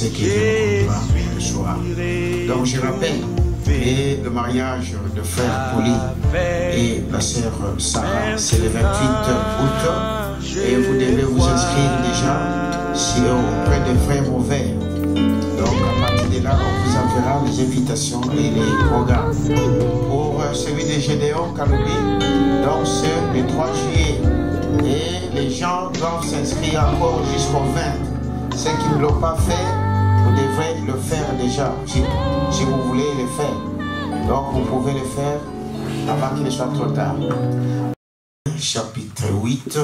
ce que Dieu nous comprendra ce soir. Donc je rappelle et le mariage de frère Poli et la sœur Sarah, c'est le 28 août et vous devez vous inscrire déjà auprès des frères Mauvais. Donc à partir de là, on vous enverra les invitations et les programmes. Pour celui de Gédéon Kaloubi, donc c'est le 3 juillet et les gens doivent s'inscrire encore jusqu'au 20. Ceux qui ne l'ont pas fait, vous devrez le faire déjà, si vous voulez le faire. Donc vous pouvez le faire avant qu'il ne soit trop tard. Chapitre 8,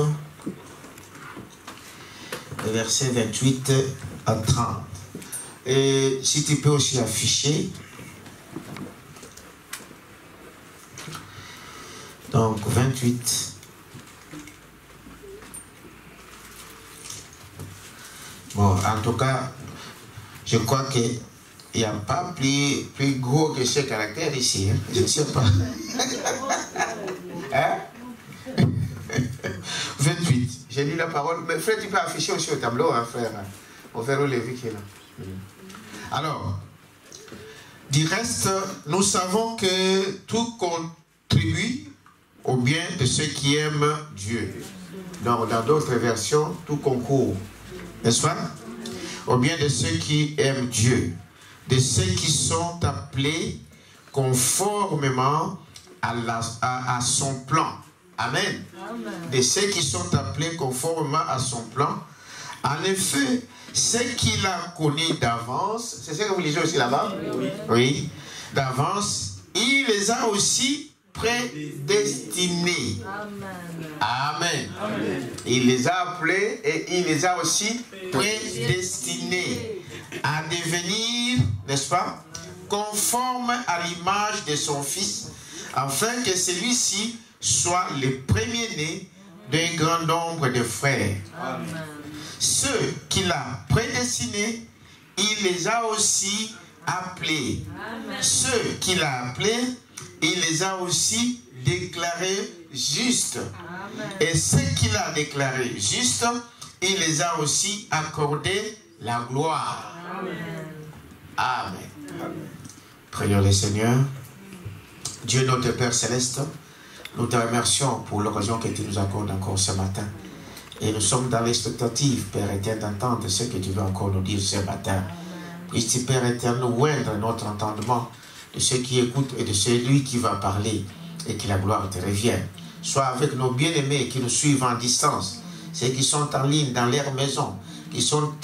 versets 28 à 30. Et si tu peux aussi afficher. Donc 28. Bon, en tout cas, je crois qu'il n'y a pas plus gros que ce caractère ici. Hein? Je ne sais pas. Hein? 28. J'ai lu la parole. Mais frère, tu peux afficher aussi au tableau, hein, frère. On verra le Lévi qui est là. Alors, du reste, nous savons que tout contribue au bien de ceux qui aiment Dieu. Donc, dans d'autres versions, tout concourt. N'est-ce pas? Au bien de ceux qui aiment Dieu, de ceux qui sont appelés conformément à son plan. Amen. Amen. De ceux qui sont appelés conformément à son plan. En effet, ceux qu'il a connus d'avance, c'est ce que vous lisez aussi là-bas? Oui. Oui. D'avance, il les a aussi prédestinés. Amen. Amen. Amen. Il les a appelés et il les a aussi prédestinés à devenir, n'est-ce pas, conformes à l'image de son Fils, afin que celui-ci soit le premier-né d'un grand nombre de frères. Amen. Ceux qu'il a prédestinés, il les a aussi appelés. Amen. Ceux qu'il a appelés, il les a aussi déclarés justes. Amen. Et ceux qu'il a déclarés justes, il les a aussi accordé la gloire. Amen. Amen. Amen. Prions le Seigneur. Dieu notre Père Céleste, nous te remercions pour l'occasion que tu nous accordes encore ce matin. Et nous sommes dans l'expectative, Père éternel, d'entendre ce que tu veux encore nous dire ce matin. Puisses-tu, Père éternel, nous oindre notre entendement de ceux qui écoutent et de celui qui va parler, et que la gloire te revienne. Sois avec nos bien-aimés qui nous suivent en distance, ceux qui sont en ligne dans leur maison, qui sont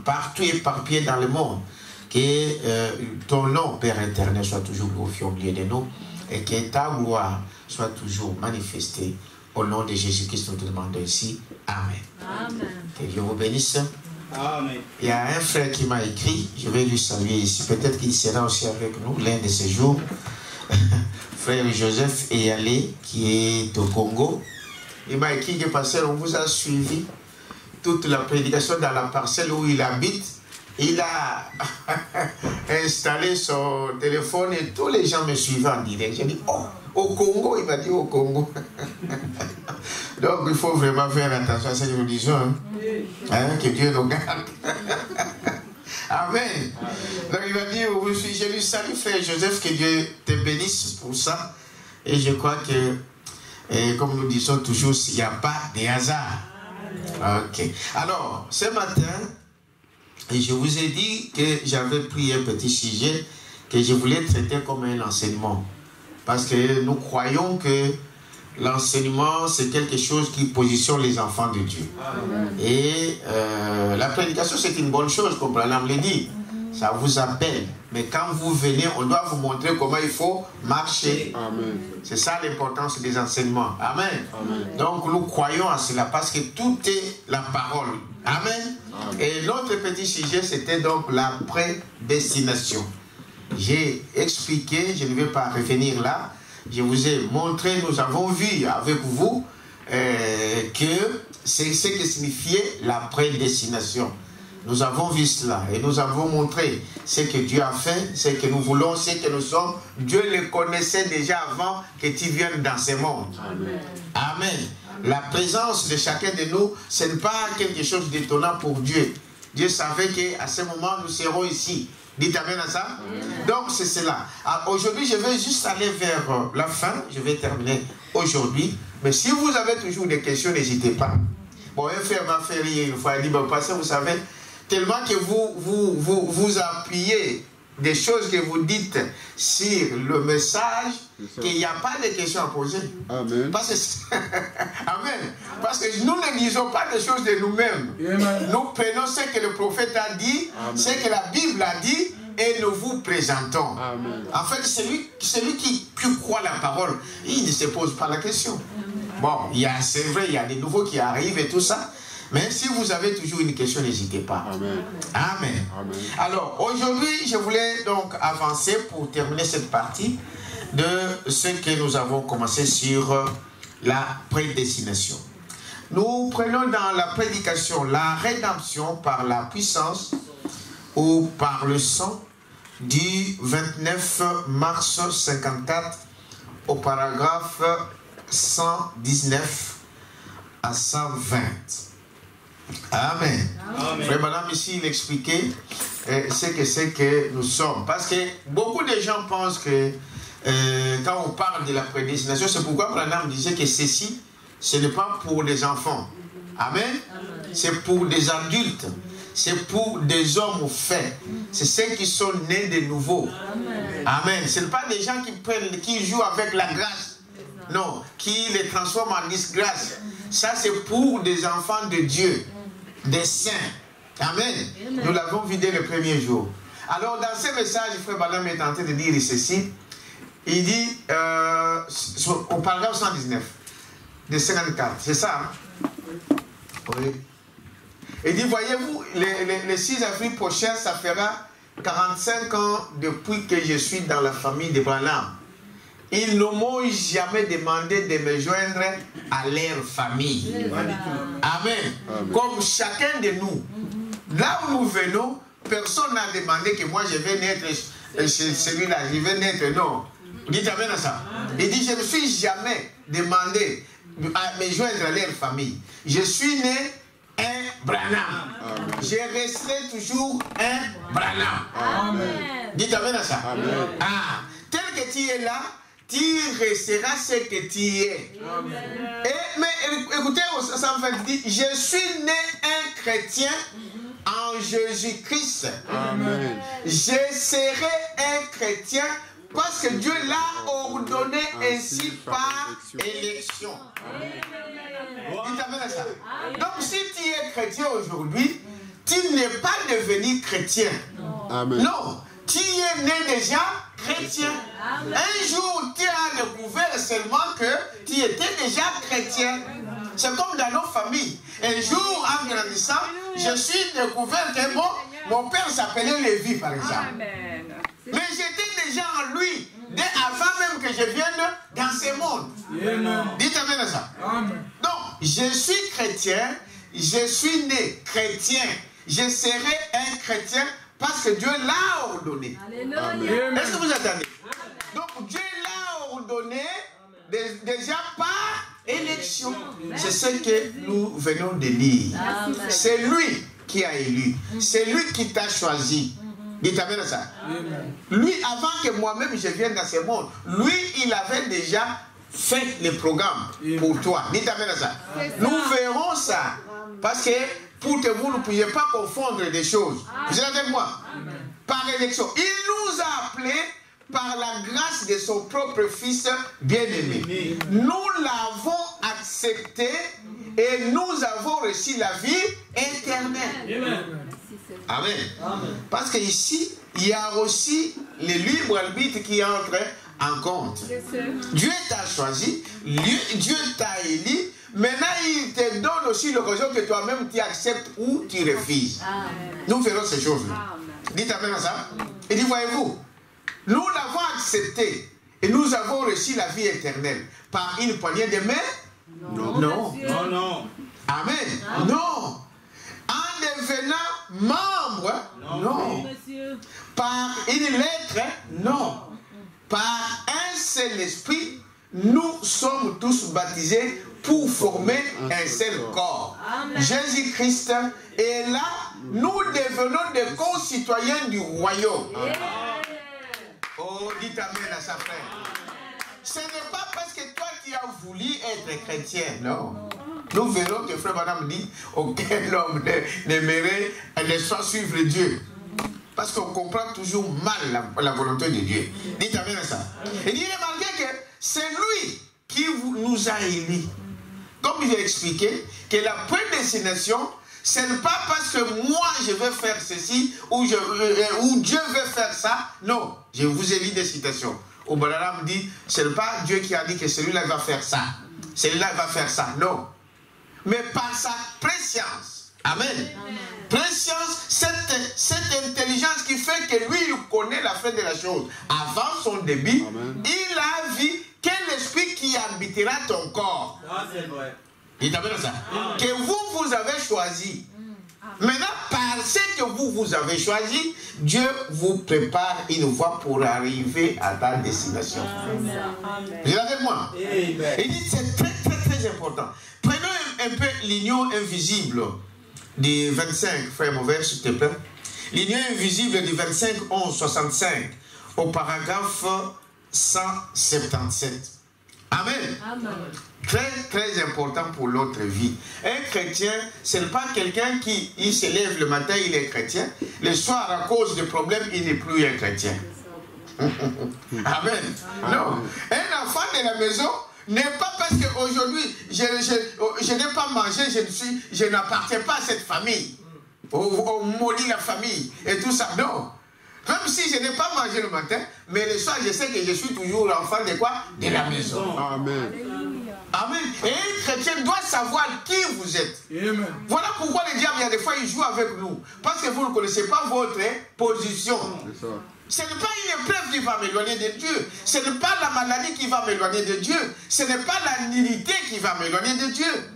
partout éparpillés dans le monde. Que ton nom, Père éternel, soit toujours glorifié au milieu de nous, et que ta gloire soit toujours manifestée. Au nom de Jésus-Christ, nous te demandons ici. Amen. Amen. Que Dieu vous bénisse. Amen. Il y a un frère qui m'a écrit, je vais lui saluer ici. Peut-être qu'il sera aussi avec nous l'un de ces jours. Frère Joseph Eyalé, qui est au Congo. Il m'a écrit que pasteur, on vous a suivi toute la prédication dans la parcelle où il habite. Il a installé son téléphone et tous les gens me suivaient en direct. J'ai dit, oh, au Congo, il m'a dit au Congo. Donc il faut vraiment faire attention à ce que nous disons. Hein, que Dieu nous garde. Amen. Donc il m'a dit, je lui salue frère Joseph, que Dieu te bénisse pour ça. Et je crois que, comme nous disons toujours, il n'y a pas de hasard. Ok. Alors, ce matin, je vous ai dit que j'avais pris un petit sujet que je voulais traiter comme un enseignement. Parce que nous croyons que l'enseignement, c'est quelque chose qui positionne les enfants de Dieu. Amen. Et la prédication, c'est une bonne chose, comme Branham l'a dit. Ça vous appelle. Mais quand vous venez, on doit vous montrer comment il faut marcher. C'est ça l'importance des enseignements. Amen. Amen. Donc nous croyons à cela parce que tout est la parole. Amen. Amen. Et l'autre petit sujet, c'était donc la prédestination. J'ai expliqué, je ne vais pas revenir là. Je vous ai montré, nous avons vu avec vous que c'est ce que signifiait la prédestination. Nous avons vu cela et nous avons montré ce que Dieu a fait, ce que nous voulons, ce que nous sommes. Dieu le connaissait déjà avant que tu viennes dans ce monde. Amen. Amen. La présence de chacun de nous, ce n'est pas quelque chose d'étonnant pour Dieu. Dieu savait qu'à ce moment, nous serons ici. Dites amen à ça. Donc, c'est cela. Aujourd'hui, je vais juste aller vers la fin. Je vais terminer aujourd'hui. Mais si vous avez toujours des questions, n'hésitez pas. Bon, un frère m'a fait rire une fois. Il dit, bon, parce que vous savez, tellement que vous appuyez des choses que vous dites sur le message, qu'il n'y a pas de questions à poser. Amen. Parce que, Amen. Parce que nous ne disons pas des choses de nous-mêmes. Nous prenons ce que le prophète a dit, ce que la Bible a dit, et nous vous présentons. Amen. En fait, celui qui croit la parole, il ne se pose pas la question. Bon, c'est vrai, il y a des nouveaux qui arrivent et tout ça. Mais si vous avez toujours une question, n'hésitez pas. Amen. Amen. Amen. Alors, aujourd'hui, je voulais donc avancer pour terminer cette partie de ce que nous avons commencé sur la prédestination. Nous prenons dans la prédication la rédemption par la puissance ou par le sang du 29 mars 54 au paragraphe 119 à 120. Amen. Frère Madame ici, il expliquait ce que c'est que nous sommes. Parce que beaucoup de gens pensent que quand on parle de la prédestination, c'est pourquoi Madame disait que ceci, ce n'est pas pour des enfants. Amen. C'est pour des adultes. C'est pour des hommes faits. C'est ceux qui sont nés de nouveau. Amen. Ce n'est pas des gens qui jouent avec la grâce. Non, qui les transforment en disgrâce. Ça, c'est pour des enfants de Dieu, des saints. Amen. Nous l'avons vu dès le premier jour. Alors, dans ce message, Frère Balam est en train de dire ceci. Il dit, au paragraphe 119, de 54, c'est ça, hein? Oui. Il dit, voyez-vous, le 6 avril prochain, ça fera 45 ans depuis que je suis dans la famille de Branham. Ils ne m'ont jamais demandé de me joindre à leur famille. Amen. Amen. Comme chacun de nous, là où nous venons, personne n'a demandé que moi je vais naître chez celui-là, je vais naître, non. Dites amen à ça. Il dit, je ne me suis jamais demandé à me joindre à leur famille. Je suis né un Branham. Je resterai toujours un Branham. Amen. Dites amen à ça. Amen. Ah, tel que tu es là, tu resteras ce que tu es. Mais écoutez, ça me fait dire, je suis né un chrétien en Jésus-Christ. Je serai un chrétien parce que Dieu l'a ordonné ainsi par élection. Dites amen à ça. Donc si tu es chrétien aujourd'hui, tu n'es pas devenu chrétien. Amen. Non, tu es né déjà chrétien. Un jour, tu as découvert seulement que tu étais déjà chrétien. C'est comme dans nos familles. Un jour, en grandissant, je suis découvert que mon père s'appelait Lévi, par exemple. Mais j'étais déjà en lui, dès avant même que je vienne dans ce monde. Dites amen à ça. Donc, je suis chrétien, je suis né chrétien, je serai un chrétien parce que Dieu l'a ordonné. Est-ce que vous attendez? Donc Dieu l'a ordonné déjà par élection. C'est ce que nous venons de lire. C'est lui qui a élu. C'est lui qui t'a choisi. Dites amen à ça. Lui, avant que moi-même je vienne dans ce monde, lui, il avait déjà fait le programme pour toi. Dites amen à ça. Nous verrons ça. Parce que pour que vous ne puissiez pas confondre des choses. Vous êtes avec moi? Par élection. Il nous a appelés par la grâce de son propre Fils bien-aimé. Nous l'avons accepté et nous avons reçu la vie éternelle. Amen. Parce qu'ici, il y a aussi le libre arbitre qui entre en compte. Dieu t'a choisi, Dieu t'a élu. Maintenant, il te donne aussi l'occasion que toi-même tu acceptes ou tu refuses. Nous ferons ces choses-là. Dites amen à ça. Et dit, voyez-vous, nous l'avons accepté et nous avons reçu la vie éternelle par une poignée de main? Non. Non. Amen. Non. En devenant membre? Non. Par une lettre? Non. Par un seul esprit, nous sommes tous baptisés pour former un seul corps. Jésus-Christ est là, nous devenons des concitoyens du royaume. Oh, dites amen à sa frère. Ce n'est pas parce que toi tu as voulu être chrétien, non. Nous verrons que Frère Madame dit aucun homme n'aimerait ne soit suivre Dieu. Parce qu'on comprend toujours mal la volonté de Dieu. Dites amen à ça. Et dit, remarquez que c'est lui qui nous a élus. Comme j'ai expliqué, que la prédestination, ce n'est pas parce que moi je vais faire ceci ou Dieu veut faire ça. Non, je vous ai lu des citations. Au Balaam dit, ce n'est pas Dieu qui a dit que celui-là va faire ça. Celui-là va faire ça. Non. Mais par sa préscience. Amen. Préscience, cette intelligence qui fait que lui, il connaît la fin de la chose. Avant son début, il a vu quel esprit qui habitera ton corps. C'est vrai. Il t'appelle ça. Que vous avez choisi. Maintenant, par ce que vous avez choisi, Dieu vous prépare une voie pour arriver à ta destination. Regardez avec moi. Il dit c'est très très très important. Prenons un peu l'union invisible du 25, frère Mauvais, s'il te plaît. L'union invisible du 25, 11, 65 au paragraphe 177. Amen. Amen. Très, très important pour notre vie. Un chrétien, ce n'est pas quelqu'un qui il se lève le matin, il est chrétien. Le soir, à cause de problèmes, il n'est plus un chrétien. Amen. Non. Un enfant de la maison n'est pas parce qu'aujourd'hui, je n'ai pas mangé, je n'appartiens pas à cette famille. On maudit la famille et tout ça. Non. Même si je n'ai pas mangé le matin, mais le soir, je sais que je suis toujours l'enfant de quoi? De la maison. Amen. Amen. Et un chrétien doit savoir qui vous êtes. Amen. Voilà pourquoi le diable, il y a des fois, il joue avec nous. Parce que vous ne connaissez pas votre position. Ce n'est pas une épreuve qui va m'éloigner de Dieu. Ce n'est pas la maladie qui va m'éloigner de Dieu. Ce n'est pas la nullité qui va m'éloigner de Dieu.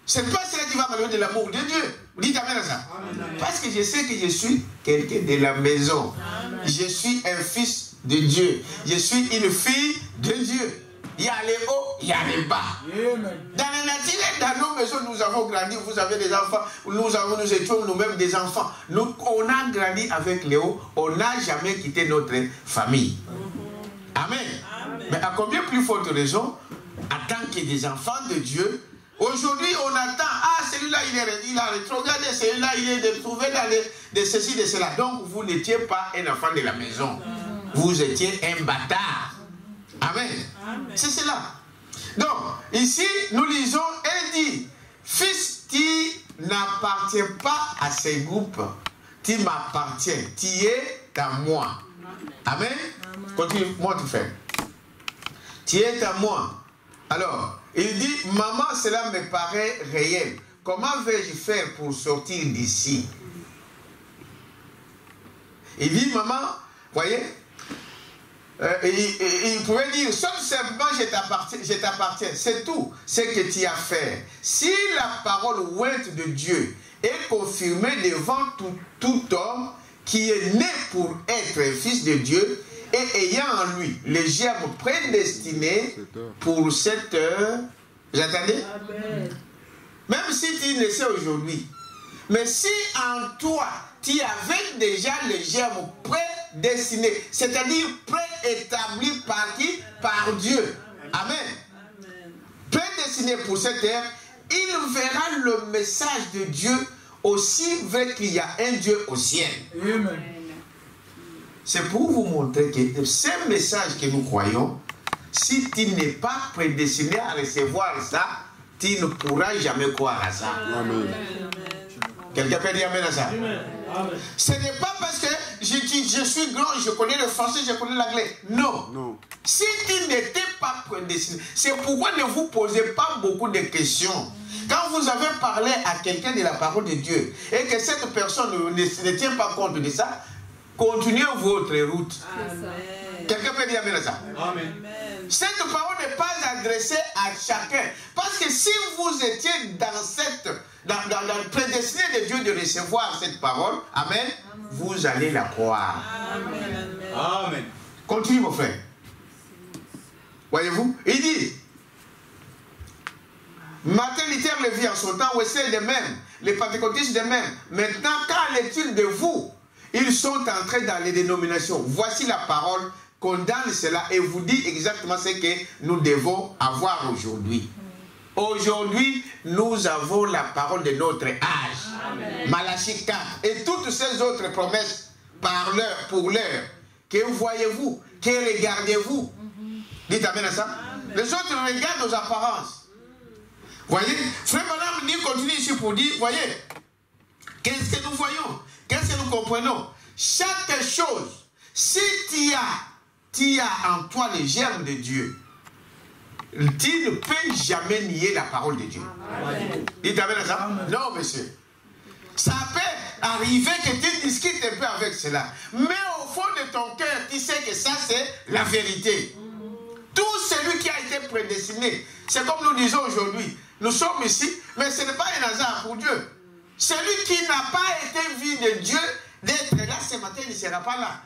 Ce n'est pas cela qui va m'éloigner de l'amour de Dieu. Vous dites amen à ça. Amen. Parce que je sais que je suis quelqu'un de la maison. Amen. Je suis un fils de Dieu. Je suis une fille de Dieu. Il y a les hauts, il y a les bas. Amen. Dans la nature, dans nos maisons, nous avons grandi. Vous avez des enfants. Nous étions nous-mêmes des enfants. On a grandi avec les hauts. On n'a jamais quitté notre famille. Amen. Amen. Mais à combien plus forte raison, en tant que des enfants de Dieu, aujourd'hui, on attend, celui-là, il a rétrogradé, celui-là, il est trouvé dans de ceci, de cela. Donc, vous n'étiez pas un enfant de la maison. Vous étiez un bâtard. Amen. Amen. C'est cela. Donc, ici, nous lisons, elle dit, fils, tu n'appartiens pas à ces groupes. Tu m'appartiens. Tu es à moi. Amen. Amen. Continue, moi, tu fais. Tu es à moi. Alors, il dit, maman, cela me paraît réel. Comment vais-je faire pour sortir d'ici? Il dit, maman, voyez, il pouvait dire, simplement je t'appartiens. C'est tout ce que tu as fait. Si la parole ointe de Dieu est confirmée devant tout homme qui est né pour être un fils de Dieu, et ayant en lui les germes prédestinés pour cette heure. Vous entendez? Amen. Même si tu naissais aujourd'hui, mais si en toi tu avais déjà les germes prédestinés, c'est-à-dire préétablis par qui? Par Dieu. Amen. Amen. Prédestinés pour cette heure, il verra le message de Dieu aussi vrai qu'il y a un Dieu au ciel. Amen. C'est pour vous montrer que ce message que nous croyons, si tu n'es pas prédestiné à recevoir ça, tu ne pourras jamais croire à ça. Amen. Quelqu'un peut dire amen à ça? Amen. Ce n'est pas parce que je suis grand, je connais le français, je connais l'anglais. Non. Non. Si tu n'étais pas prédestiné, c'est pourquoi ne vous posez pas beaucoup de questions. Quand vous avez parlé à quelqu'un de la parole de Dieu et que cette personne ne tient pas compte de ça, continuez votre route. Quelqu'un peut dire amen à ça? Amen. Cette parole n'est pas adressée à chacun. Parce que si vous étiez dans le prédestiné de Dieu de recevoir cette parole, amen, vous allez la croire. Amen. Amen. Continue, mon frère. Voyez-vous? Il dit, Martin Luther le vit en son temps, Wesley de même, les pentecôtistes de même. Maintenant, qu'en est-il de vous? Ils sont entrés dans les dénominations. Voici la parole, condamne cela et vous dit exactement ce que nous devons avoir aujourd'hui. Aujourd'hui, nous avons la parole de notre âge. Malachie 4 et toutes ces autres promesses pour l'heure. Que voyez-vous? Que regardez-vous? Dites amen à ça. Les autres regardent aux apparences. Voyez, Frère Branham dit, continue ici pour dire, voyez, qu'est-ce que nous voyons? Qu'est-ce que nous comprenons? Chaque chose, si tu as en toi le germe de Dieu, tu ne peux jamais nier la parole de Dieu. Dites amen à ça? Amen. Non, monsieur. Ça peut arriver que tu discutes un peu avec cela. Mais au fond de ton cœur, tu sais que ça, c'est la vérité. Tout celui qui a été prédestiné, c'est comme nous disons aujourd'hui, nous sommes ici, mais ce n'est pas un hasard pour Dieu. Celui qui n'a pas été vu de Dieu, d'être là ce matin, il ne sera pas là.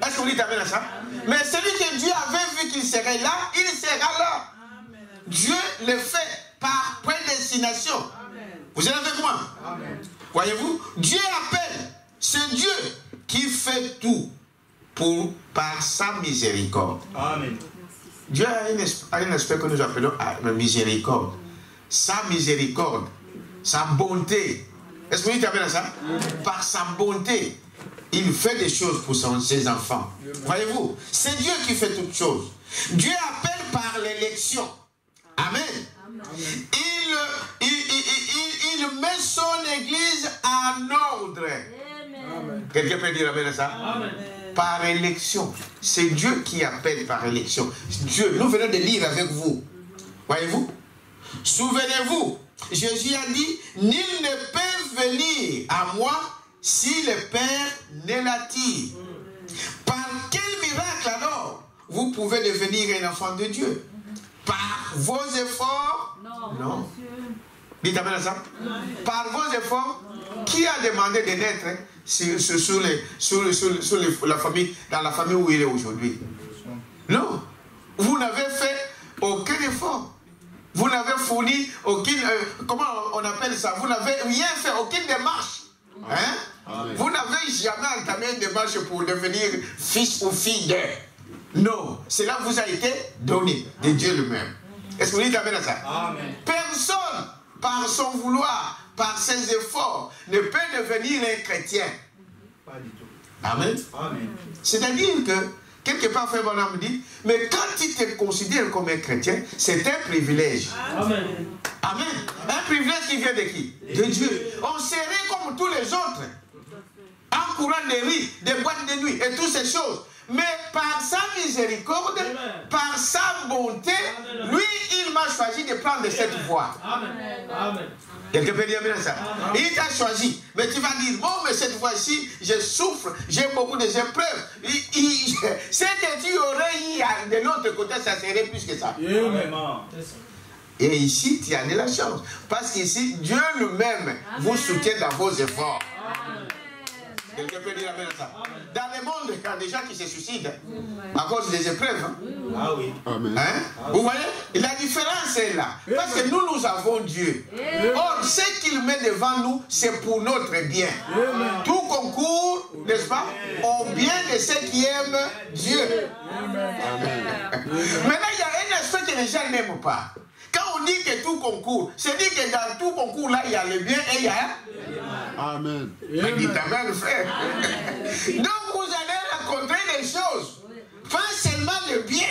Est-ce que vous dites amen à ça? Amen. Mais celui que Dieu avait vu qu'il serait là, il sera là. Amen. Dieu le fait par prédestination. Amen. Vous êtes avec moi? Voyez-vous, Dieu appelle. C'est Dieu qui fait tout par sa miséricorde. Amen. Dieu a un aspect que nous appelons la miséricorde. Sa miséricorde, sa bonté. Est-ce que vous dites amen à ça? Par sa bonté, il fait des choses pour ses enfants. Voyez-vous, c'est Dieu qui fait toutes choses. Dieu appelle par l'élection. Amen. Il met son église en ordre. Quelqu'un peut dire amen à ça? Amen. Par élection. C'est Dieu qui appelle par élection. Dieu, nous venons de lire avec vous. Voyez-vous? Souvenez-vous, Jésus a dit, nul ne peut venir à moi si le Père ne l'attire. Par quel miracle alors vous pouvez devenir un enfant de Dieu? Par vos efforts? Non. Dites amen à ça. Par vos efforts? Qui a demandé de naître la famille, dans la famille où il est aujourd'hui? Non. Vous n'avez fait aucun effort. Vous n'avez fourni aucune... comment on appelle ça? Vous n'avez rien fait, aucune démarche. Hein? Vous n'avez jamais entamé une démarche pour devenir fils ou fille de... Non. Cela vous a été donné de Dieu lui-même. Est-ce que vous dites amen à ça? Amen. Personne, par son vouloir, par ses efforts, ne peut devenir un chrétien. Pas du tout. Amen. Amen. C'est-à-dire que, quelque part, Frère Branham dit, mais quand tu te considères comme un chrétien, c'est un privilège. Amen. Amen. Un privilège qui vient de qui? De Dieu. On serait comme tous les autres. En courant des rues, des boîtes de nuit et toutes ces choses. Mais par sa miséricorde, par sa bonté, lui, il m'a choisi de prendre cette voie. Amen. Quelqu'un peut dire bien ça? Il t'a choisi. Mais tu vas dire, bon, mais cette fois-ci, je souffre, j'ai beaucoup d'épreuves. Ce que tu aurais eu de l'autre côté, ça serait plus que ça. Et ici, tu as de la chance. Parce qu'ici, Dieu lui-même vous soutient dans vos efforts. Quelqu'un peut dire amen à ça. Dans le monde, il y a des gens qui se suicident à cause des épreuves. Hein? Ah oui. Amen. Hein? Vous voyez? La différence est là. Parce que nous avons Dieu. Or, ce qu'il met devant nous, c'est pour notre bien. Tout concourt, n'est-ce pas, au bien de ceux qui aiment Dieu. Maintenant, il y a un aspect que les gens n'aiment pas. Quand on dit que tout concourt, c'est dit que dans tout concours, là, il y a le bien et il y a... Amen. Mais dites amen, frère. Donc, vous allez rencontrer des choses. Pas seulement le bien.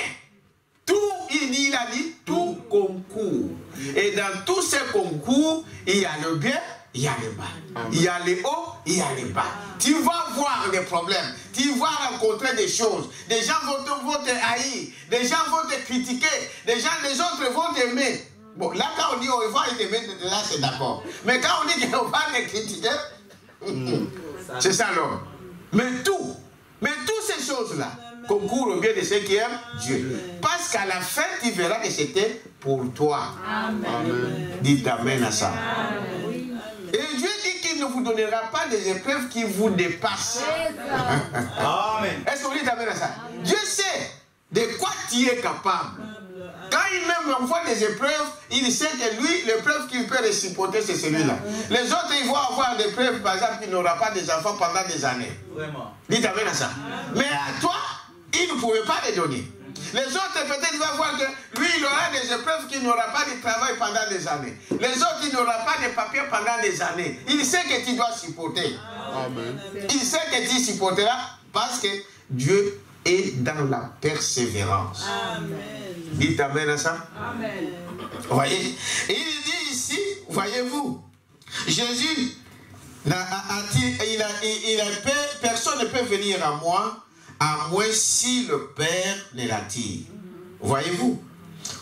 Tout, il a dit, tout concours. Et dans tous ces concours, il y a le bien, il y a le bas. Il y a les hauts, il y a les bas. Tu vas voir des problèmes. Tu vas rencontrer des choses. Des gens vont te haïr. Des gens vont te critiquer. Les autres vont t'aimer. Bon, là, quand on dit on va t'aimer, là, c'est d'accord. Mais quand on dit qu'on va te critiquer, c'est ça l'homme. Mais toutes ces choses-là concourent au bien de ceux qui aiment Dieu. Parce qu'à la fin, tu verras que c'était pour toi. Amen. Dites amen à ça. Amen. Et Dieu dit qu'il ne vous donnera pas des épreuves qui vous dépassent. Amen. Est-ce que vous dites amen à ça? Dieu sait de quoi tu es capable. Quand il même envoie des épreuves, il sait que lui, l'épreuve qu'il peut réciproquer, c'est celui-là. Les autres, ils vont avoir des preuves, par exemple, qu'il n'aura pas des enfants pendant des années. Vraiment. Dites amen à ça. Mais à toi, il ne pouvait pas les donner. Les autres, peut-être, il va voir que lui, il aura des épreuves qu'il n'aura pas de travail pendant des années. Les autres, il n'aura pas de papiers pendant des années. Il sait que tu dois supporter. Amen. Il sait que tu supporteras parce que Dieu est dans la persévérance. Amen. Dites amen à ça. Amen. Voyez. Et il dit ici, voyez-vous, Jésus personne ne peut venir à moi, à moins si le Père ne l'attire. Voyez-vous,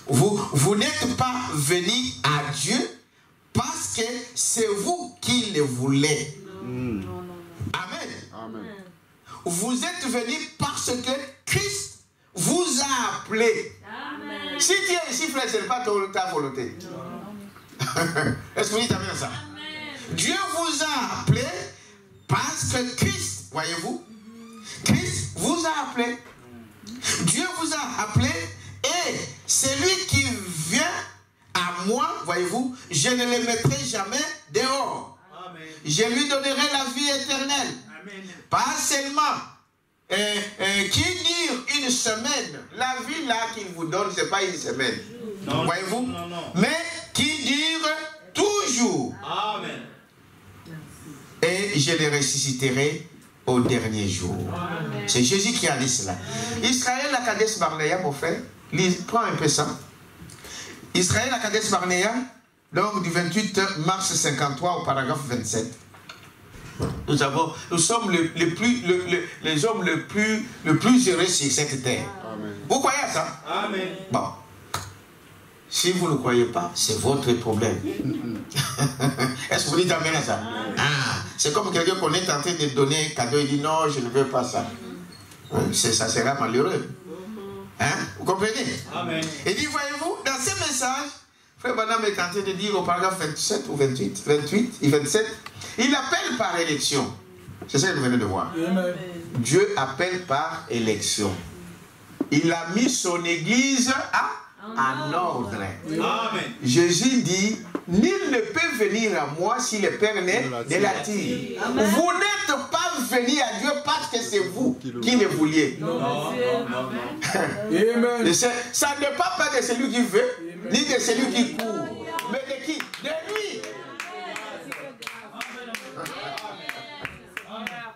vous n'êtes pas venu à Dieu parce que c'est vous qui le voulez. Amen. Amen. Vous êtes venu parce que Christ vous a appelé. Amen. Si tu es ici, frère, ce n'est pas ta volonté. Est-ce que vous dites amen à ça? Amen. Dieu vous a appelé parce que Christ, voyez-vous, Christ vous a appelé. Dieu vous a appelé et celui qui vient à moi, voyez-vous, je ne le mettrai jamais dehors. Amen. Je lui donnerai la vie éternelle. Amen. Pas seulement qui dire une semaine, la vie là qu'il vous donne, ce n'est pas une semaine. Voyez-vous? Mais qui dire toujours. Amen. Et je les ressusciterai au dernier jour. C'est Jésus qui a dit cela. Israël à Kadesh Barnea, mon frère, prends un peu ça. Israël à Kadesh Barnea, donc du 28 mars 53 au paragraphe 27. Nous sommes les hommes le plus heureux sur cette terre. Amen. Vous croyez à ça? Amen. Bon. Si vous ne croyez pas, c'est votre problème. Est-ce que vous dites amen à ça? Ah, c'est comme quelqu'un qu'on est en train de donner un cadeau, il dit non, je ne veux pas ça. Ça sera malheureux. Hein? Vous comprenez? Amen. Et dit, voyez-vous, dans ce message, Frère Branham est en train de dire au paragraphe 27 ou 28 et 27, il appelle par élection. C'est ça que vous venez de voir. Amen. Dieu appelle par élection. Il a mis son église en ordre. Amen. Jésus dit, nul ne peut venir à moi si le Père ne l'attire. Vous n'êtes pas venu à Dieu parce que c'est vous qui le vouliez. Non. Amen. Ça ne dépend pas de celui qui veut, ni de celui qui court. Mais de qui? De lui.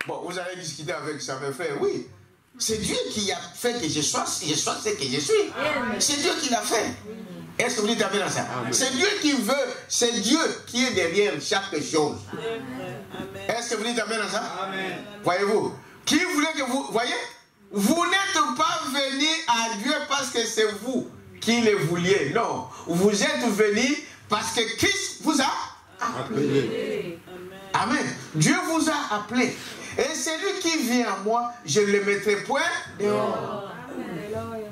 Bon, vous allez discuter avec ça, mes frères. Oui. C'est Dieu qui a fait que je sois ce que je suis. C'est Dieu qui l'a fait. Est-ce que vous dites amen à ça? C'est Dieu qui veut, c'est Dieu qui est derrière chaque chose. Est-ce que vous dites amen à ça? Amen. Voyez-vous, qui voulait que vous, voyez, vous n'êtes pas venu à Dieu parce que c'est vous qui le vouliez. Non, vous êtes venu parce que Christ vous a appelé. Amen. Dieu vous a appelé. Et celui qui vient à moi, je ne le mettrai point dehors.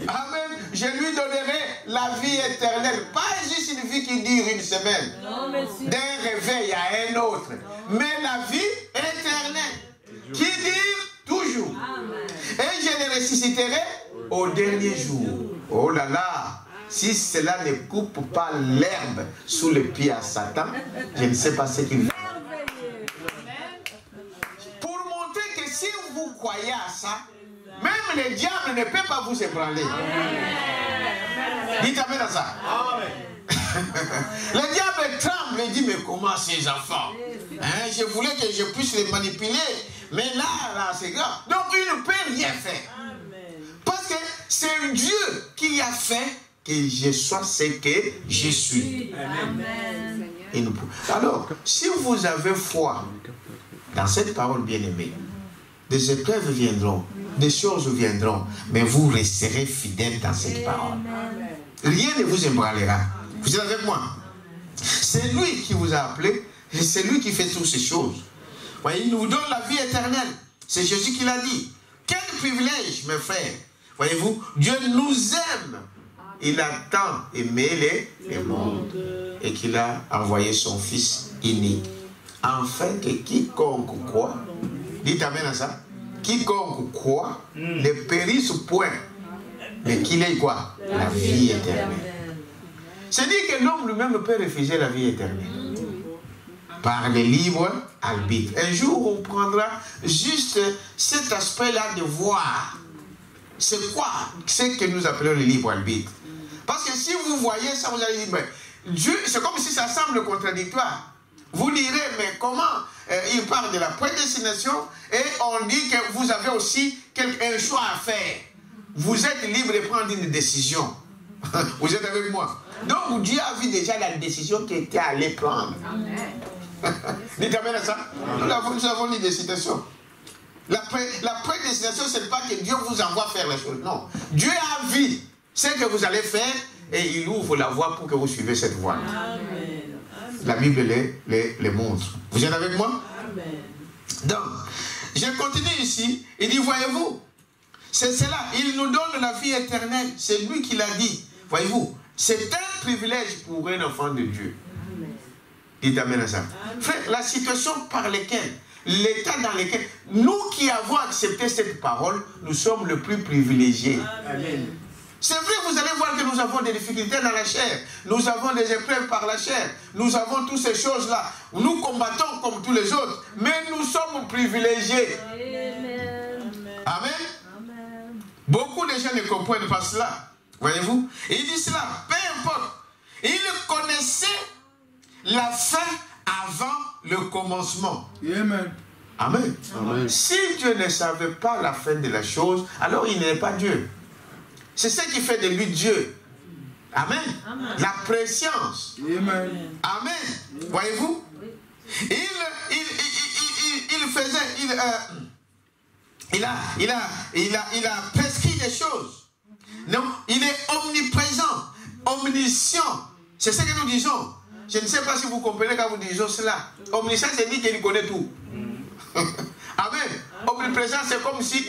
Amen. Je lui donnerai la vie éternelle. Pas juste une vie qui dure une semaine. D'un réveil à un autre. Mais la vie éternelle. Qui dure toujours. Et je le ressusciterai au dernier jour. Oh là là. Si cela ne coupe pas l'herbe sous le pied à Satan, je ne sais pas ce qu'il fait. Si vous croyez à ça, même le diable ne peut pas vous ébranler. Dites amen à ça. Le diable tremble et dit, mais comment ces enfants, hein, je voulais que je puisse les manipuler, mais là c'est grave. Donc il ne peut rien faire. Parce que c'est Dieu qui a fait que je sois ce que je suis. Amen. Alors, si vous avez foi dans cette parole bien-aimée, des épreuves viendront, des choses viendront, mais vous resterez fidèles dans cette parole. Rien ne vous ébranlera. Vous êtes avec moi? C'est lui qui vous a appelé, et c'est lui qui fait toutes ces choses. Voyez, il nous donne la vie éternelle. C'est Jésus qui l'a dit. Quel privilège, mes frères. Voyez-vous, Dieu nous aime. Il a tant aimé les mondes et qu'il a envoyé son Fils unique, afin que quiconque croit, dites amen à ça, quiconque croit ne périsse point, mais qu'il ait quoi? La vie éternelle. C'est dire que l'homme lui-même peut refuser la vie éternelle. Par le libre arbitre. Un jour, on prendra juste cet aspect-là de voir. C'est quoi ce que nous appelons le libre arbitre? Parce que si vous voyez ça, vous allez dire, mais Dieu, c'est comme si ça semble contradictoire. Vous direz, mais comment il parle de la prédestination et on dit que vous avez aussi un choix à faire. Vous êtes libre de prendre une décision. Vous êtes avec moi? Donc Dieu a vu déjà la décision qu'il était allé prendre. Dites amen à ça. Nous avons dit des citations. La prédestination, ce n'est pas que Dieu vous envoie faire les choses. Non. Dieu a vu ce que vous allez faire et il ouvre la voie pour que vous suivez cette voie. La Bible les montre. Vous êtes avec moi? Amen. Donc, je continue ici. Il dit, voyez-vous, c'est cela. Il nous donne la vie éternelle. C'est lui qui l'a dit. Voyez-vous, c'est un privilège pour un enfant de Dieu. Amen. Dites amen à ça. Frère, la situation par laquelle, l'état dans lequel, nous qui avons accepté cette parole, nous sommes le plus privilégiés. Amen. C'est vrai, vous allez voir que nous avons des difficultés dans la chair. Nous avons des épreuves par la chair. Nous avons toutes ces choses-là. Nous combattons comme tous les autres. Mais nous sommes privilégiés. Amen. Amen. Amen. Beaucoup de gens ne comprennent pas cela. Voyez-vous? Il dit cela, peu importe. Il connaissait la fin avant le commencement. Amen. Amen. Amen. Si Dieu ne savait pas la fin de la chose, alors il n'est pas Dieu. C'est ce qui fait de lui Dieu. Amen. Amen. La préscience. Amen. Amen. Voyez-vous? Il a prescrit des choses. Non, il est omniprésent, omniscient. C'est ce que nous disons. Je ne sais pas si vous comprenez quand vous disons cela. Omniscient, c'est dire qu'il connaît tout. Amen. Omniprésent, c'est comme si,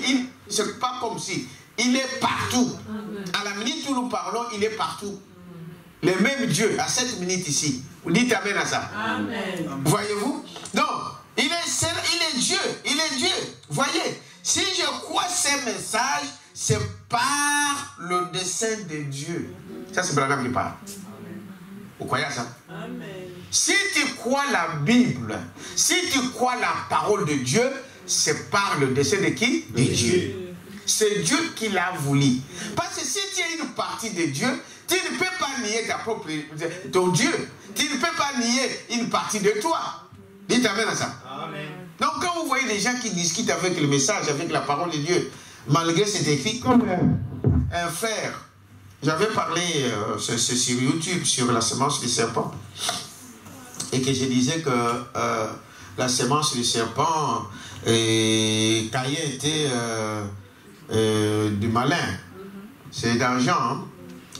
c'est pas comme si. Il est partout. À la minute où nous parlons, il est partout. Le même Dieu, à cette minute ici. Vous dites amen à ça. Amen. Voyez-vous? Donc, il est Dieu. Il est Dieu. Voyez, si je crois ces messages, c'est par le dessein de Dieu. Ça, c'est Branham qui parle. Vous croyez à ça? Amen. Si tu crois la Bible, si tu crois la parole de Dieu, c'est par le dessein de qui? De Dieu. C'est Dieu qui l'a voulu. Parce que si tu es une partie de Dieu, tu ne peux pas nier ton Dieu. Tu ne peux pas nier une partie de toi. Dites amen à ça. Amen. Donc quand vous voyez des gens qui discutent avec le message, avec la parole de Dieu, malgré cet écrit, comme un frère, j'avais parlé sur YouTube sur la semence du serpent, et que je disais que la semence du serpent, Caïn était du malin. C'est d'argent. Hein?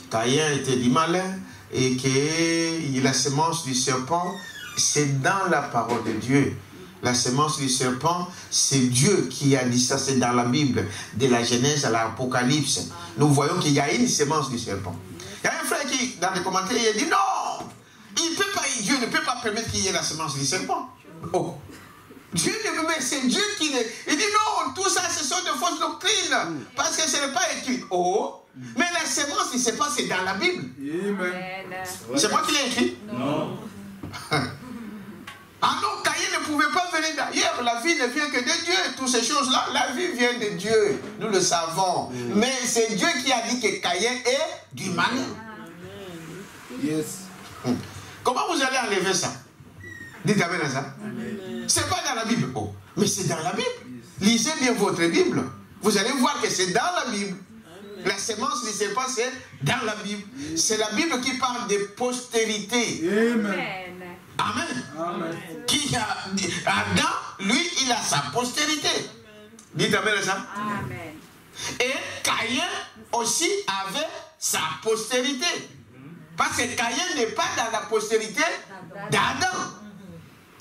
Caïn était du malin et que la semence du serpent, c'est dans la parole de Dieu. La semence du serpent, c'est Dieu qui a dit ça, c'est dans la Bible, de la Genèse à l'Apocalypse. Nous voyons qu'il y a une semence du serpent. Il y a un frère qui, dans les commentaires, il a dit non, Dieu ne peut pas permettre qu'il y ait la semence du serpent. Oh. Dieu ne peut pas, c'est Dieu qui ne... Il dit non, tout ça, ce sont de fausses doctrines, parce que ce n'est pas écrit. Oh, mais la semence du serpent, c'est dans la Bible. C'est moi qui l'ai écrit? Non. Ah non, Caïn ne pouvait pas venir d'ailleurs. La vie ne vient que de Dieu. Toutes ces choses-là, la vie vient de Dieu. Nous le savons. Mais c'est Dieu qui a dit que Caïn est du malin. Yes. Comment vous allez enlever ça? Dites amen à ça. C'est pas dans la Bible. Oh, mais c'est dans la Bible. Lisez bien votre Bible. Vous allez voir que c'est dans la Bible. La semence du serpent, c'est dans la Bible. C'est la Bible qui parle de postérité. Amen. Amen. Amen. Qui a, Adam, lui, il a sa postérité. Dites amen à ça. Amen. Et Caïn aussi avait sa postérité. Parce que Caïn n'est pas dans la postérité d'Adam.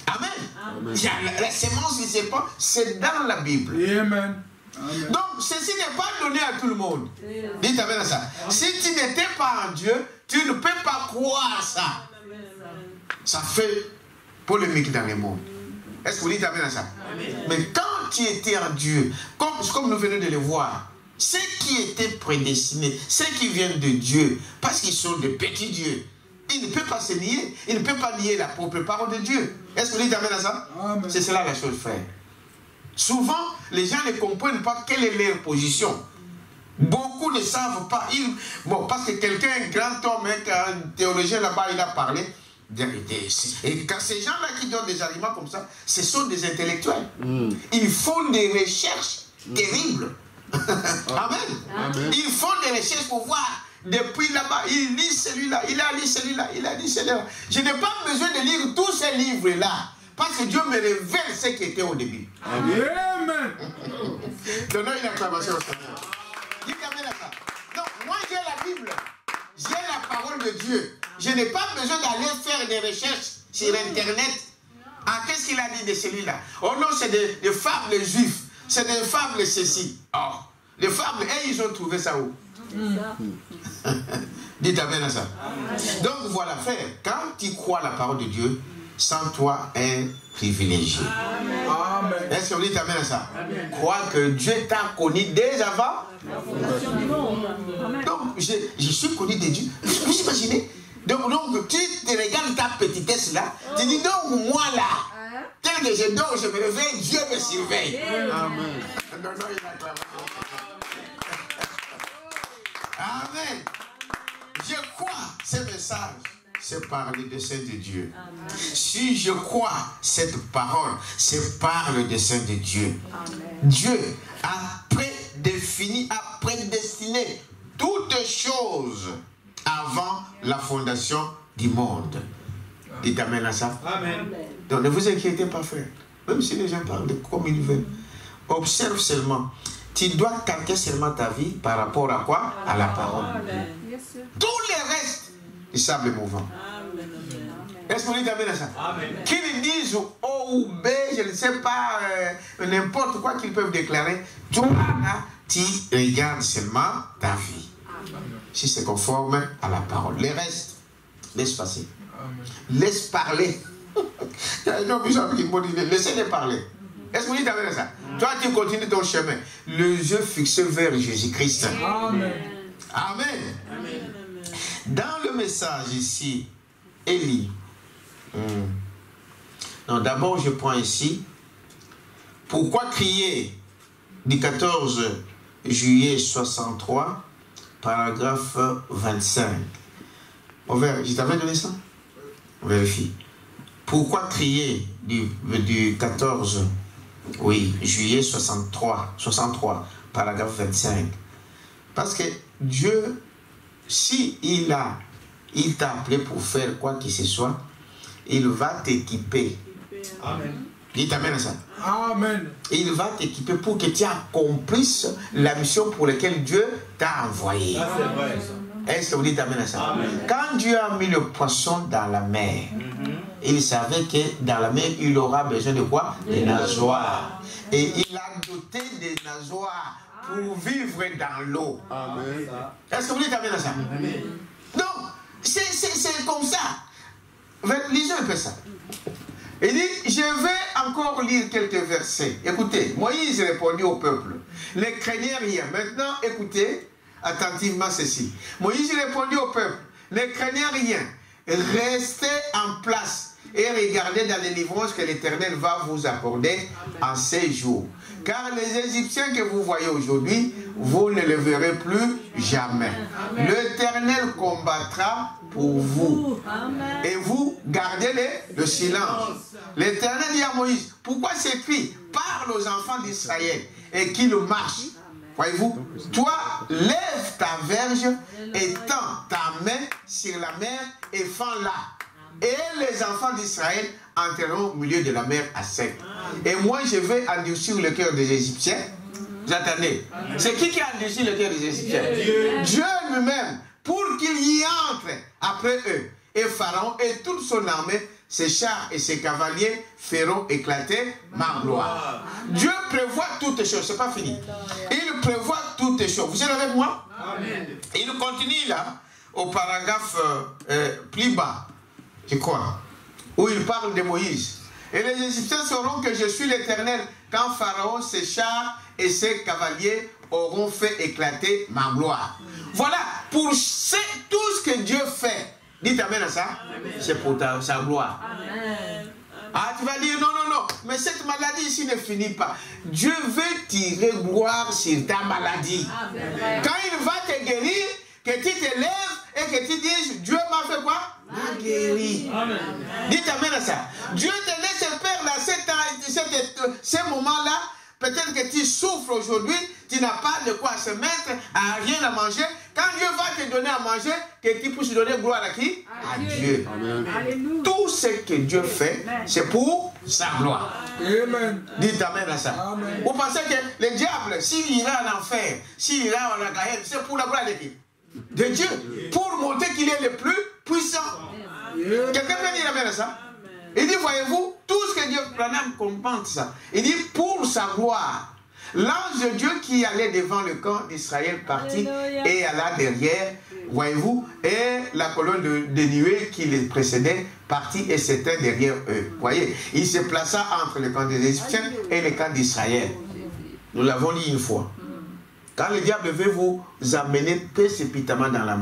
Amen. Amen. La semence du serpent, c'est dans la Bible. Amen. Amen. Donc, ceci n'est pas donné à tout le monde. Dites amen à ça. Amen. Si tu n'étais pas en Dieu, tu ne peux pas croire ça. Ça fait polémique dans le monde. Est-ce que vous dites amen à ça? Amen. Mais quand tu étais en Dieu, comme nous venons de le voir, ceux qui étaient prédestinés, ceux qui viennent de Dieu, parce qu'ils sont des petits dieux, Il ne peut pas se nier. Il ne peut pas nier la propre parole de Dieu. Est-ce que vous dites amen à ça? C'est cela la chose, frère. Souvent, les gens ne comprennent pas quelle est leur position. Beaucoup ne savent pas. Bon, parce que quelqu'un, un grand homme, un théologien là-bas, il a parlé. Et quand ces gens-là qui donnent des arguments comme ça, ce sont des intellectuels. Ils font des recherches terribles. Amen. Ils font des recherches pour voir. Depuis là-bas, il lit celui-là, il a lu celui-là, il a lu celui-là. Je n'ai pas besoin de lire tous ces livres-là. Parce que Dieu me révèle ce qui était au début. Amen. Donnons une acclamation au Seigneur. Dites amen à ça. Donc, moi j'ai la Bible. J'ai la parole de Dieu. Je n'ai pas besoin d'aller faire des recherches sur Internet. Ah, qu'est-ce qu'il a dit de celui-là? Oh non, c'est des fables juifs. C'est des fables ceci. Oh, les fables, et ils ont trouvé ça où? Dites amen à ça. Donc voilà, frère, quand tu crois la parole de Dieu, sans toi un privilégié. Est-ce que vous dites amen à ça? Crois que Dieu t'a connu dès avant. Donc, je suis connu de Dieu. Vous imaginez? Donc, tu te regardes ta petitesse là, tu dis donc, moi là, tel que je dors, je me réveille, Dieu me surveille. Amen. Amen. Je crois ce message, c'est par le dessein de Dieu. Amen. Si je crois cette parole, c'est par le dessein de Dieu. Amen. Dieu a prédéfini, a prédestiné toutes choses avant la fondation du monde. Dites amen à ça. Amen. Donc ne vous inquiétez pas, frère. Même si les gens parlent comme ils veulent. Observe seulement. Tu dois calquer seulement ta vie par rapport à quoi? À la parole. Amen. Tous les restes, ils savent le mouvement. Est-ce que vous dites amen à ça? Qu'ils disent O ou B, je ne sais pas, n'importe quoi qu'ils peuvent déclarer. Toi, là, tu regardes seulement ta vie. Amen. Si c'est conforme à la parole. Les restes, laisse passer. Amen. Laisse parler. Il y a un homme qui m'a dit, laissez-les parler. Est-ce que vous dites amen à ça? Toi, tu continues ton chemin. Le yeux fixé vers Jésus-Christ. Amen. Amen. Amen. Dans le message ici, Élie. Non, d'abord, je prends ici. Pourquoi crier du 14 juillet 63, paragraphe 25. Je t'avais donné ça? On vérifie. Pourquoi crier du 14 juillet 63, paragraphe 25. Parce que Dieu, si il t'a appelé pour faire quoi que ce soit, il va t'équiper. Amen. Dites amen à ça. Amen. Il va t'équiper pour que tu accomplisses la mission pour laquelle Dieu t'a envoyé. C'est vrai, ça. Est-ce que vous dites amen à ça? Amen. Quand Dieu a mis le poisson dans la mer, il savait que dans la mer, il aura besoin de quoi? Des nageoires. Et il a doté des nageoires pour vivre dans l'eau. Est-ce que vous dites amen à ça? Amen. Donc, c'est comme ça. Lisez un peu ça. Il dit, je vais encore lire quelques versets. Écoutez, Moïse répondit au peuple. Ne craignez rien. Maintenant, écoutez attentivement ceci. Moïse répondit au peuple. Ne craignez rien. Restez en place et regardez la délivrance que l'Éternel va vous accorder en ces jours. Car les Égyptiens que vous voyez aujourd'hui, vous ne les verrez plus jamais. L'Éternel combattra pour vous. Amen. Et vous gardez le silence. L'Éternel dit à Moïse, pourquoi s'écrit? Parle aux enfants d'Israël et qu'ils marchent. Voyez-vous, toi, lève ta verge et tends ta main sur la mer et fends-la. Et les enfants d'Israël entreront au milieu de la mer à sec. Et moi, je vais endurcir le cœur des Égyptiens. Vous attendez? C'est qui a endurci le cœur des Égyptiens? Dieu lui-même, pour qu'il y entre après eux. Et Pharaon et toute son armée, ses chars et ses cavaliers feront éclater ma gloire. Dieu prévoit toutes choses, c'est pas fini. Il prévoit toutes choses. Vous êtes avec moi? Amen. Il continue là, au paragraphe plus bas, je crois, où il parle de Moïse. Et les Égyptiens sauront que je suis l'Éternel quand Pharaon, ses chars et ses cavaliers auront fait éclater ma gloire. Voilà, pour tout ce que Dieu fait, Dites amen à ça. C'est pour sa gloire. Amen. Ah, tu vas dire non, non, non, mais cette maladie ici ne finit pas. Dieu veut tirer gloire sur ta maladie. Amen. Quand il va te guérir, que tu te lèves et que tu dises, Dieu m'a fait quoi? M'a guéri. Amen. Dites amen à ça. Dieu te laisse faire là, ces moments-là. Peut-être que tu souffres aujourd'hui, tu n'as pas de quoi se mettre, à rien à manger. Quand Dieu va te donner à manger, que tu puisses donner gloire à qui? À Dieu. Amen. Tout ce que Dieu fait, c'est pour sa gloire. Amen. Dites amen à ça. Amen. Vous pensez que le diable, s'il ira en enfer, s'il ira en Gaël, c'est pour la gloire de qui? De Dieu. Pour montrer qu'il est le plus puissant. Quelqu'un peut dire amen à ça? Il dit, voyez-vous, tout ce que Dieu comprend ça. Il dit, pour sa gloire. L'ange de Dieu qui allait devant le camp d'Israël partit et alla derrière, voyez-vous, et la colonne de nuée qui les précédait partit et s'éteint derrière eux. Voyez, il se plaça entre le camp des Égyptiens et le camp d'Israël. Nous l'avons dit une fois. Quand le diable veut vous amener précipitamment dans la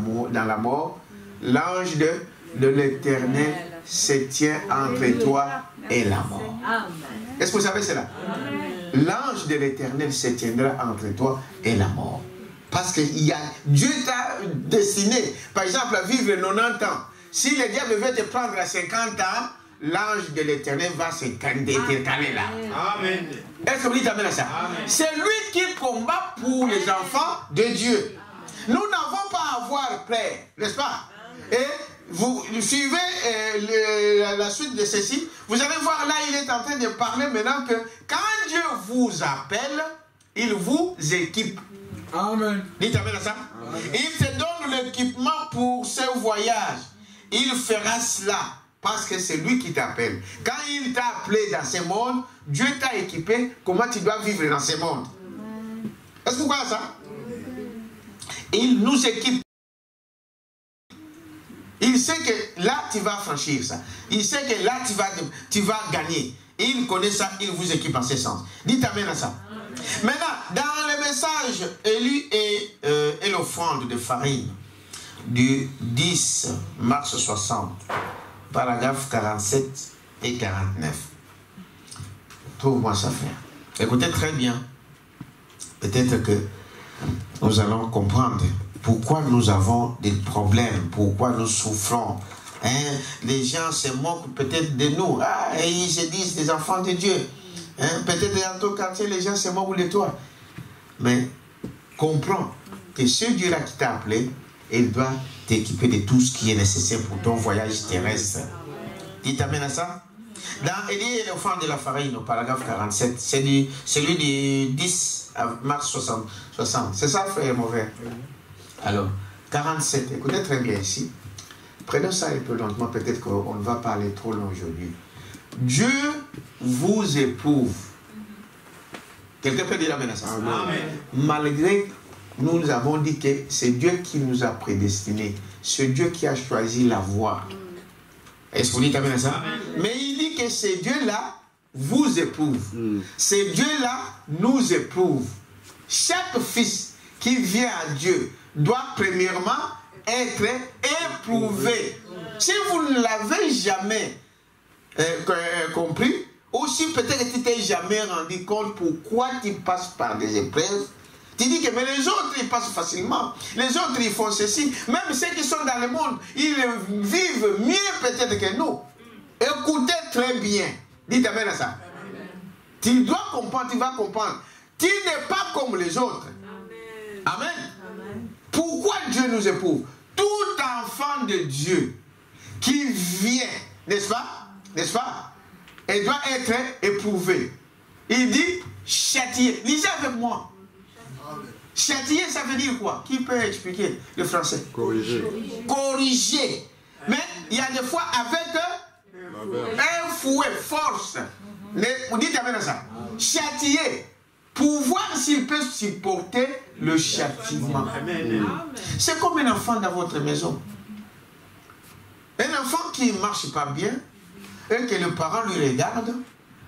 mort, l'ange de l'Éternel se tient entre toi et la mort. Est-ce que vous savez cela? L'ange de l'Éternel se tiendra entre toi et la mort. Parce que Dieu t'a destiné, par exemple, à vivre 90 ans. Si le diable veut te prendre à 50 ans, l'ange de l'Éternel va se caler là. Amen. Est-ce que vous dites amen à ça? C'est lui qui combat pour les enfants de Dieu. Nous n'avons pas à avoir peur, n'est-ce pas? Et vous suivez la suite de ceci, vous allez voir là, il est en train de parler maintenant que quand Dieu vous appelle, il vous équipe. Amen. Dites amen à ça. Amen. Il te donne l'équipement pour ce voyage. Il fera cela parce que c'est lui qui t'appelle. Quand il t'a appelé dans ce monde, Dieu t'a équipé comment tu dois vivre dans ce monde. Est-ce que vous voyez ça? Il nous équipe. Il sait que là, tu vas franchir ça. Il sait que là, tu vas gagner. Il connaît ça, il vous équipe en ce sens. Dites amen à ça. Maintenant, dans le message élu et l'offrande de farine du 10 mars 60, paragraphes 47 et 49. Trouve-moi ça, frère. Écoutez très bien. Peut-être que nous allons comprendre pourquoi nous avons des problèmes, pourquoi nous souffrons. Hein? Les gens se moquent peut-être de nous. Ah, et ils se disent des enfants de Dieu. Hein? Peut-être dans ton quartier, les gens se moquent de toi. Mais comprends que ce Dieu-là qui t'a appelé, il doit t'équiper de tout ce qui est nécessaire pour ton voyage terrestre. Dites amen à ça. Dans Élie et l'offrande de la farine, au paragraphe 47, c'est celui du 10 mars 60. C'est ça, frère mauvais? Alors, 47, écoutez très bien ici. Prenons ça un peu lentement, peut-être qu'on ne va pas aller trop loin aujourd'hui. Dieu vous éprouve. Quelqu'un peut dire amen à ça? Amen. Malgré, nous avons dit que c'est Dieu qui nous a prédestinés. C'est Dieu qui a choisi la voie. Est-ce que vous dites amen à ça? Amen. Mais il dit que ce Dieu-là vous éprouve. Ce Dieu-là nous éprouve. Chaque fils qui vient à Dieu doit premièrement être éprouvé. Si vous ne l'avez jamais compris, aussi peut-être que tu t'es jamais rendu compte pourquoi tu passes par des épreuves. Tu dis que mais les autres ils passent facilement, les autres ils font ceci, même ceux qui sont dans le monde, ils vivent mieux peut-être que nous. Écoutez très bien, dites amen à ça. Tu dois comprendre, tu vas comprendre. Tu n'es pas comme les autres. Amen. Amen. Pourquoi Dieu nous éprouve? Tout enfant de Dieu qui vient, n'est-ce pas? N'est-ce pas? Il doit être éprouvé. Il dit châtier. Lisez avec moi. Châtier, ça veut dire quoi? Qui peut expliquer le français? Corriger. Corriger. Mais il y a des fois avec un fouet, force. Vous dites amen à ça. Châtier. Pour voir s'il peut supporter le châtiment. C'est comme un enfant dans votre maison. Un enfant qui ne marche pas bien et que le parent lui regarde,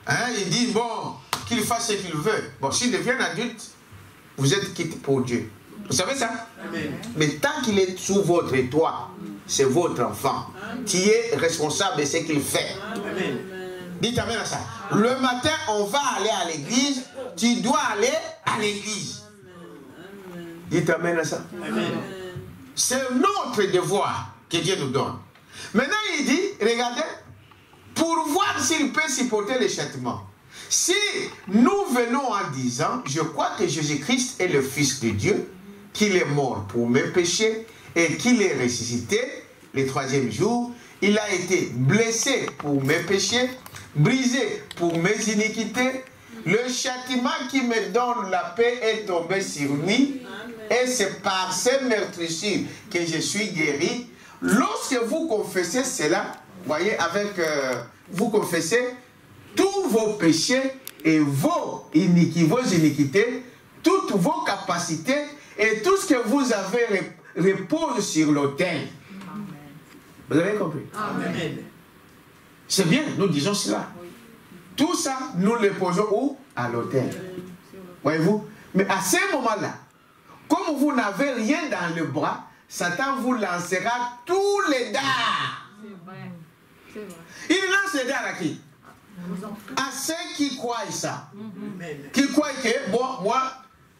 hein, il dit, bon, qu'il fasse ce qu'il veut. Bon, s'il devient adulte, vous êtes quitté pour Dieu. Vous savez ça? Amen. Mais tant qu'il est sous votre toit, c'est votre enfant. Qui est responsable de ce qu'il fait. Amen. Dites amen à ça. Le matin, on va aller à l'église. Tu dois aller à l'église. Dites amen à ça. Amen. C'est notre devoir que Dieu nous donne. Maintenant, il dit, regardez, pour voir s'il peut supporter les châtiments. Si nous venons en disant, je crois que Jésus-Christ est le Fils de Dieu, qu'il est mort pour mes péchés et qu'il est ressuscité le troisième jour, il a été blessé pour mes péchés, brisé pour mes iniquités, le châtiment qui me donne la paix est tombé sur lui, et c'est par ces meurtrissures que je suis guéri. Lorsque vous confessez cela, voyez, vous confessez tous vos péchés et vos iniquités, toutes vos capacités et tout ce que vous avez repose sur l'autel. Vous avez compris? Amen. C'est bien, nous disons cela. Tout ça, nous le posons où? À l'autel. Voyez-vous? Mais à ce moment-là, comme vous n'avez rien dans le bras, Satan vous lancera tous les dards. C'est vrai. C'est vrai. Il lance les dards à qui? À ceux qui croient ça. Amen. Qui croient que, bon, moi,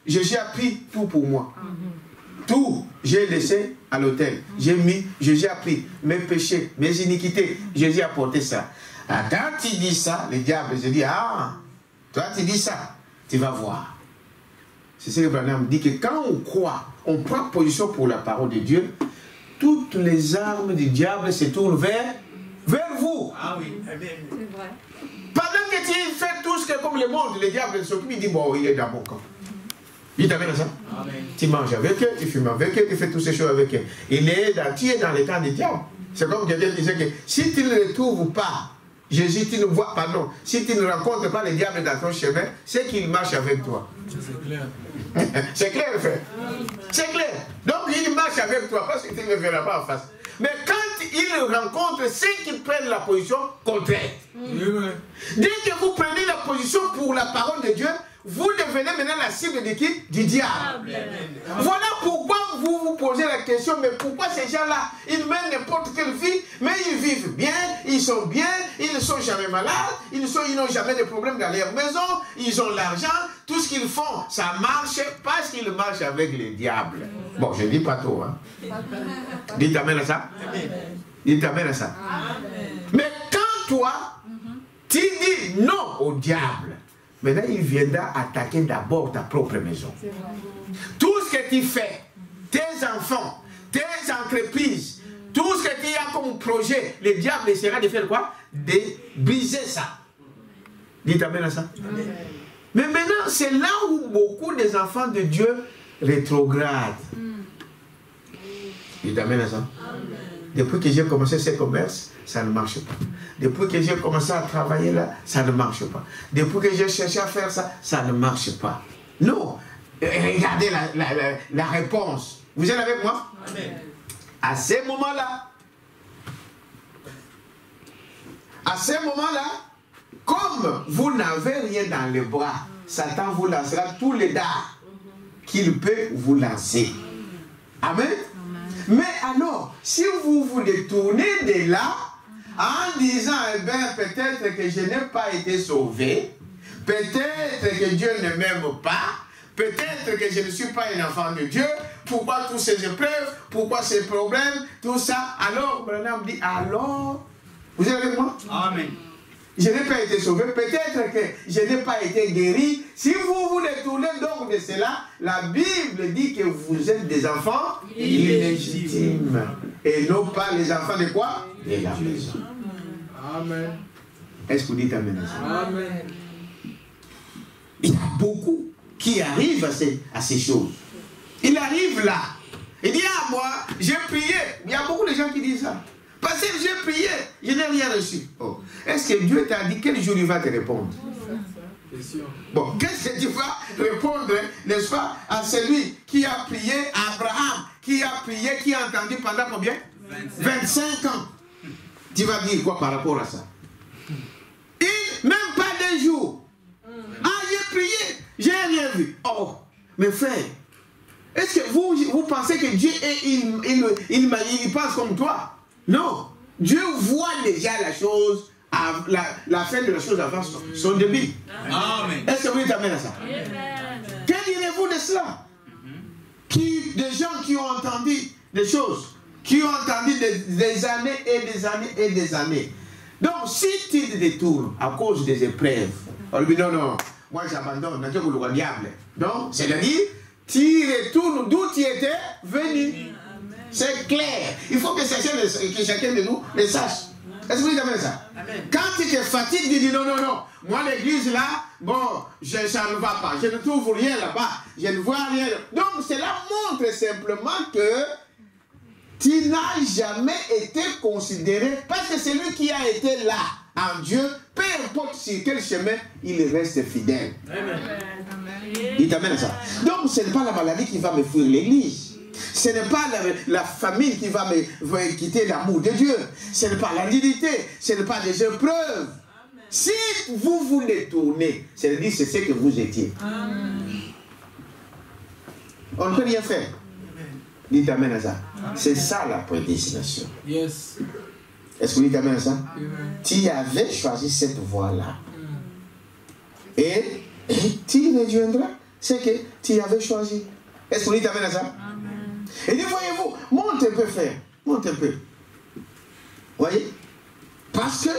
Jésus a pris tout pour moi. Tout, j'ai laissé à l'autel. J'ai mis, Jésus a pris mes péchés, mes iniquités. Jésus a porté ça. Ah, quand il dit ça, le diable se dit, ah, toi tu dis ça, tu vas voir. C'est ce que Branham dit, que quand on croit, on prend position pour la parole de Dieu, toutes les armes du diable se tournent vers vous. Ah oui, amen. C'est vrai. Pendant que tu fais tout ce que comme le monde, le diable s'occupe, il dit, bon, il est dans mon camp. Il t'amène à ça. Amen. Tu manges avec eux, tu fumes avec eux, tu fais toutes ces choses avec eux. Tu es dans le camp du diable. C'est comme quelqu'un disait que si tu ne le trouves pas, Jésus, tu ne vois, pardon, si tu ne rencontres pas le diable dans ton chemin, c'est qu'il marche avec toi. C'est clair. C'est clair, frère. C'est clair. Donc il marche avec toi parce que tu ne le verras pas en face. Mais quand il rencontre ceux qui prennent la position contraire, dès que vous prenez la position pour la parole de Dieu, vous devenez maintenant la cible de qui? Du diable. Voilà pourquoi vous vous posez la question, mais pourquoi ces gens-là, ils mènent n'importe quelle vie, mais ils vivent bien, ils sont bien, ils ne sont jamais malades, ils n'ont jamais de problèmes dans leur maison, ils ont l'argent, tout ce qu'ils font, ça marche parce qu'ils marchent avec le diable. Bon, je ne dis pas tout, hein. Dites amen à ça. Dites amen à ça. Mais quand toi, tu dis non au diable, maintenant, il viendra attaquer d'abord ta propre maison. Tout ce que tu fais, tes enfants, tes entreprises, tout ce que tu as comme projet, le diable essaiera de faire quoi? De briser ça. Dites amen à ça. Amen. Mais maintenant, c'est là où beaucoup des enfants de Dieu rétrogradent. Dites amen à ça. Amen. Depuis que j'ai commencé ce commerce, ça ne marche pas. Depuis que j'ai commencé à travailler là, ça ne marche pas. Depuis que j'ai cherché à faire ça, ça ne marche pas. Non. Regardez la réponse. Vous êtes avec moi? Amen. À ce moment-là, comme vous n'avez rien dans les bras, Satan vous lancera tous les dards qu'il peut vous lancer. Amen. Mais alors, si vous vous détournez de là, en disant, eh bien, peut-être que je n'ai pas été sauvé, peut-être que Dieu ne m'aime pas, peut-être que je ne suis pas un enfant de Dieu, pourquoi toutes ces épreuves, pourquoi ces problèmes, tout ça, alors, Branham dit, alors, vous êtes avec moi? Amen. Je n'ai pas été sauvé, peut-être que je n'ai pas été guéri. Si vous vous détournez donc de cela, la Bible dit que vous êtes des enfants illégitimes. Et non pas les enfants de quoi? De la maison. Amen. Est-ce que vous dites amen? Amen. Il y a beaucoup qui arrivent à ces choses. Il arrive là. Il dit, ah moi, j'ai prié. Il y a beaucoup de gens qui disent ça. Parce que j'ai prié, je n'ai rien reçu. Oh. Est-ce que Dieu t'a dit quel jour il va te répondre? Bon, qu'est-ce que tu vas répondre, n'est-ce pas, à celui qui a prié, à Abraham, qui a prié, qui a entendu pendant combien? 25 ans. Tu vas dire quoi par rapport à ça? Même pas 2 jours. Ah, j'ai prié, j'ai rien vu. Oh, mes frères, Est-ce que vous pensez que Dieu il pense comme toi? Non. Dieu voit déjà la chose, la fin de la chose avant son début. Amen. Est-ce que vous êtes amène à ça? Que direz-vous de cela? Des gens qui ont entendu des choses, qui ont entendu des années et des années et des années. Donc, si tu te détournes à cause des épreuves, on lui dit non, moi j'abandonne, le diable. Donc, c'est-à-dire, tu retournes d'où tu étais venu. C'est clair. Il faut que chacun de nous le sache. Est-ce que vous avez ça? Amen. Quand tu te fatigues, tu dis non. Moi, l'église là, bon, ça ne va pas. Je ne trouve rien là-bas. Je ne vois rien. Donc, cela montre simplement que tu n'as jamais été considéré, parce que c'est lui qui a été là en Dieu, peu importe sur quel chemin, il reste fidèle. Amen. Il t'amène à ça. Donc, ce n'est pas la maladie qui va me fuir l'église. Ce n'est pas la famille qui va me quitter l'amour de Dieu. Ce n'est pas l'indignité. Ce n'est pas des épreuves. Amen. Si vous vous détournez, c'est-à-dire c'est ce que vous étiez. Amen. On ne peut rien faire. Il t'amène à ça. C'est ça la prédestination. Yes. Est-ce que vous t'amène à ça? Tu avais choisi cette voie-là. Et tu rejoindras ce que tu avais choisi. Est-ce que vous t'amène à ça? Et dit, voyez-vous, monte un peu, frère. Monte un peu. Voyez? Parce que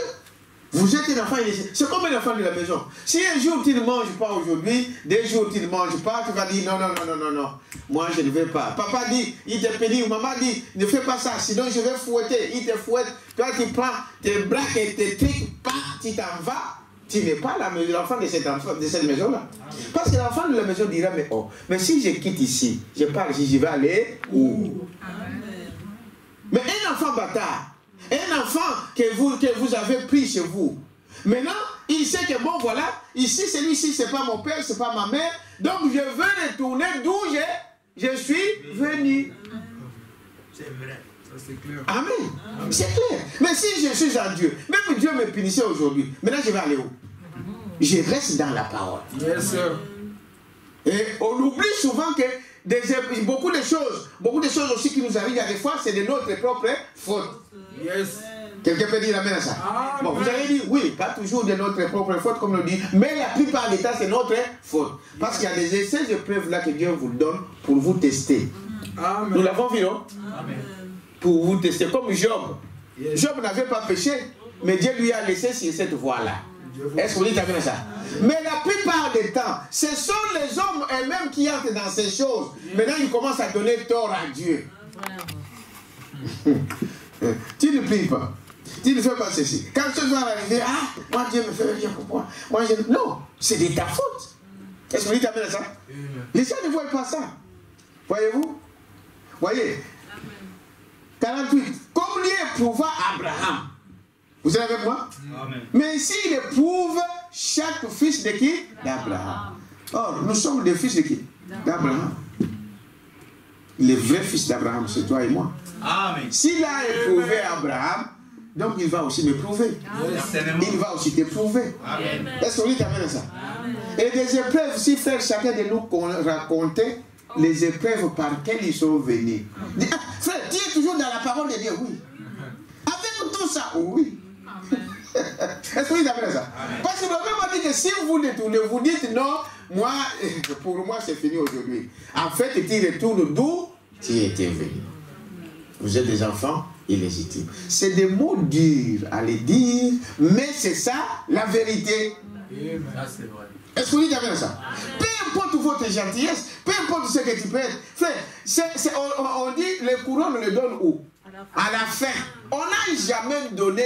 vous êtes un enfant. C'est comme un enfant de la maison. Si un jour tu ne manges pas aujourd'hui, 2 jours tu ne manges pas, tu vas dire non. Moi je ne vais pas. Papa dit, il te pédit, ou maman dit, ne fais pas ça, sinon je vais fouetter. Il te fouette. Toi tu prends tes braques et tes trucs, tu t'en vas. Tu n'es pas l'enfant de cette maison-là. Parce que l'enfant de la maison dira, mais si je quitte ici, je pars ici, je vais aller où? Mais un enfant bâtard, un enfant que vous avez pris chez vous, maintenant, il sait que bon, voilà, ici, celui-ci, c'est pas mon père, c'est pas ma mère, donc je veux retourner d'où je suis venu. C'est vrai. C'est clair. Amen. C'est clair. Mais si je suis en Dieu, même Dieu me punissait aujourd'hui, maintenant je vais aller où? Je reste dans la parole. Yes, sir. Et on oublie souvent que beaucoup de choses aussi qui nous arrivent à des fois, c'est de notre propre faute. Yes. Quelqu'un peut dire amen à ça? Bon, vous allez dire oui, pas toujours de notre propre faute comme on le dit, mais la plupart des temps c'est notre faute. Parce qu'il y a ces épreuves là que Dieu vous donne pour vous tester. Amen. Nous l'avons vu, non? Amen. Pour vous tester, comme Job. Yes. Job n'avait pas péché, mais Dieu lui a laissé sur cette voie-là. Est-ce que vous dites amen ça? Mais la plupart des temps, ce sont les hommes eux-mêmes qui entrent dans ces choses. Maintenant, ils commencent à donner tort à Dieu. Tu ne pries pas. Tu ne fais pas ceci. Quand tu dois arriver, moi Dieu me fait rien pour moi. Non, c'est de ta faute. Est-ce que vous dites amen ça? Les gens ne voient pas ça. Voyez-vous? Voyez? 48. Comme lui éprouva Abraham. Vous êtes avec moi? Amen. Mais ici, il éprouve chaque fils de qui? D'Abraham. Or, nous sommes des fils de qui? D'Abraham. Les vrais fils d'Abraham, c'est toi et moi. Amen. S'il a éprouvé Abraham, donc il va aussi m'éprouver. Il va aussi t'éprouver. Est-ce que vous dites amen à ça? Amen. Et des épreuves, si frère, chacun de nous racontait les épreuves par lesquelles ils sont venus. Frère, tu es toujours dans la parole de Dieu, oui. Avec tout ça, oui. Est-ce que vous avez ça? Parce que le même dit que si vous détournez, vous dites non, moi, pour moi c'est fini aujourd'hui. En fait, tu retournes d'où tu étais venu. Vous êtes des enfants illégitimes. C'est des mots durs à les dire, mais c'est ça la vérité. C'est vrai. Est-ce que vous dites ça? Peu importe votre gentillesse, peu importe ce que tu peux être. Frère, on dit les couronnes, on les donne où? À la fin. On n'a jamais donné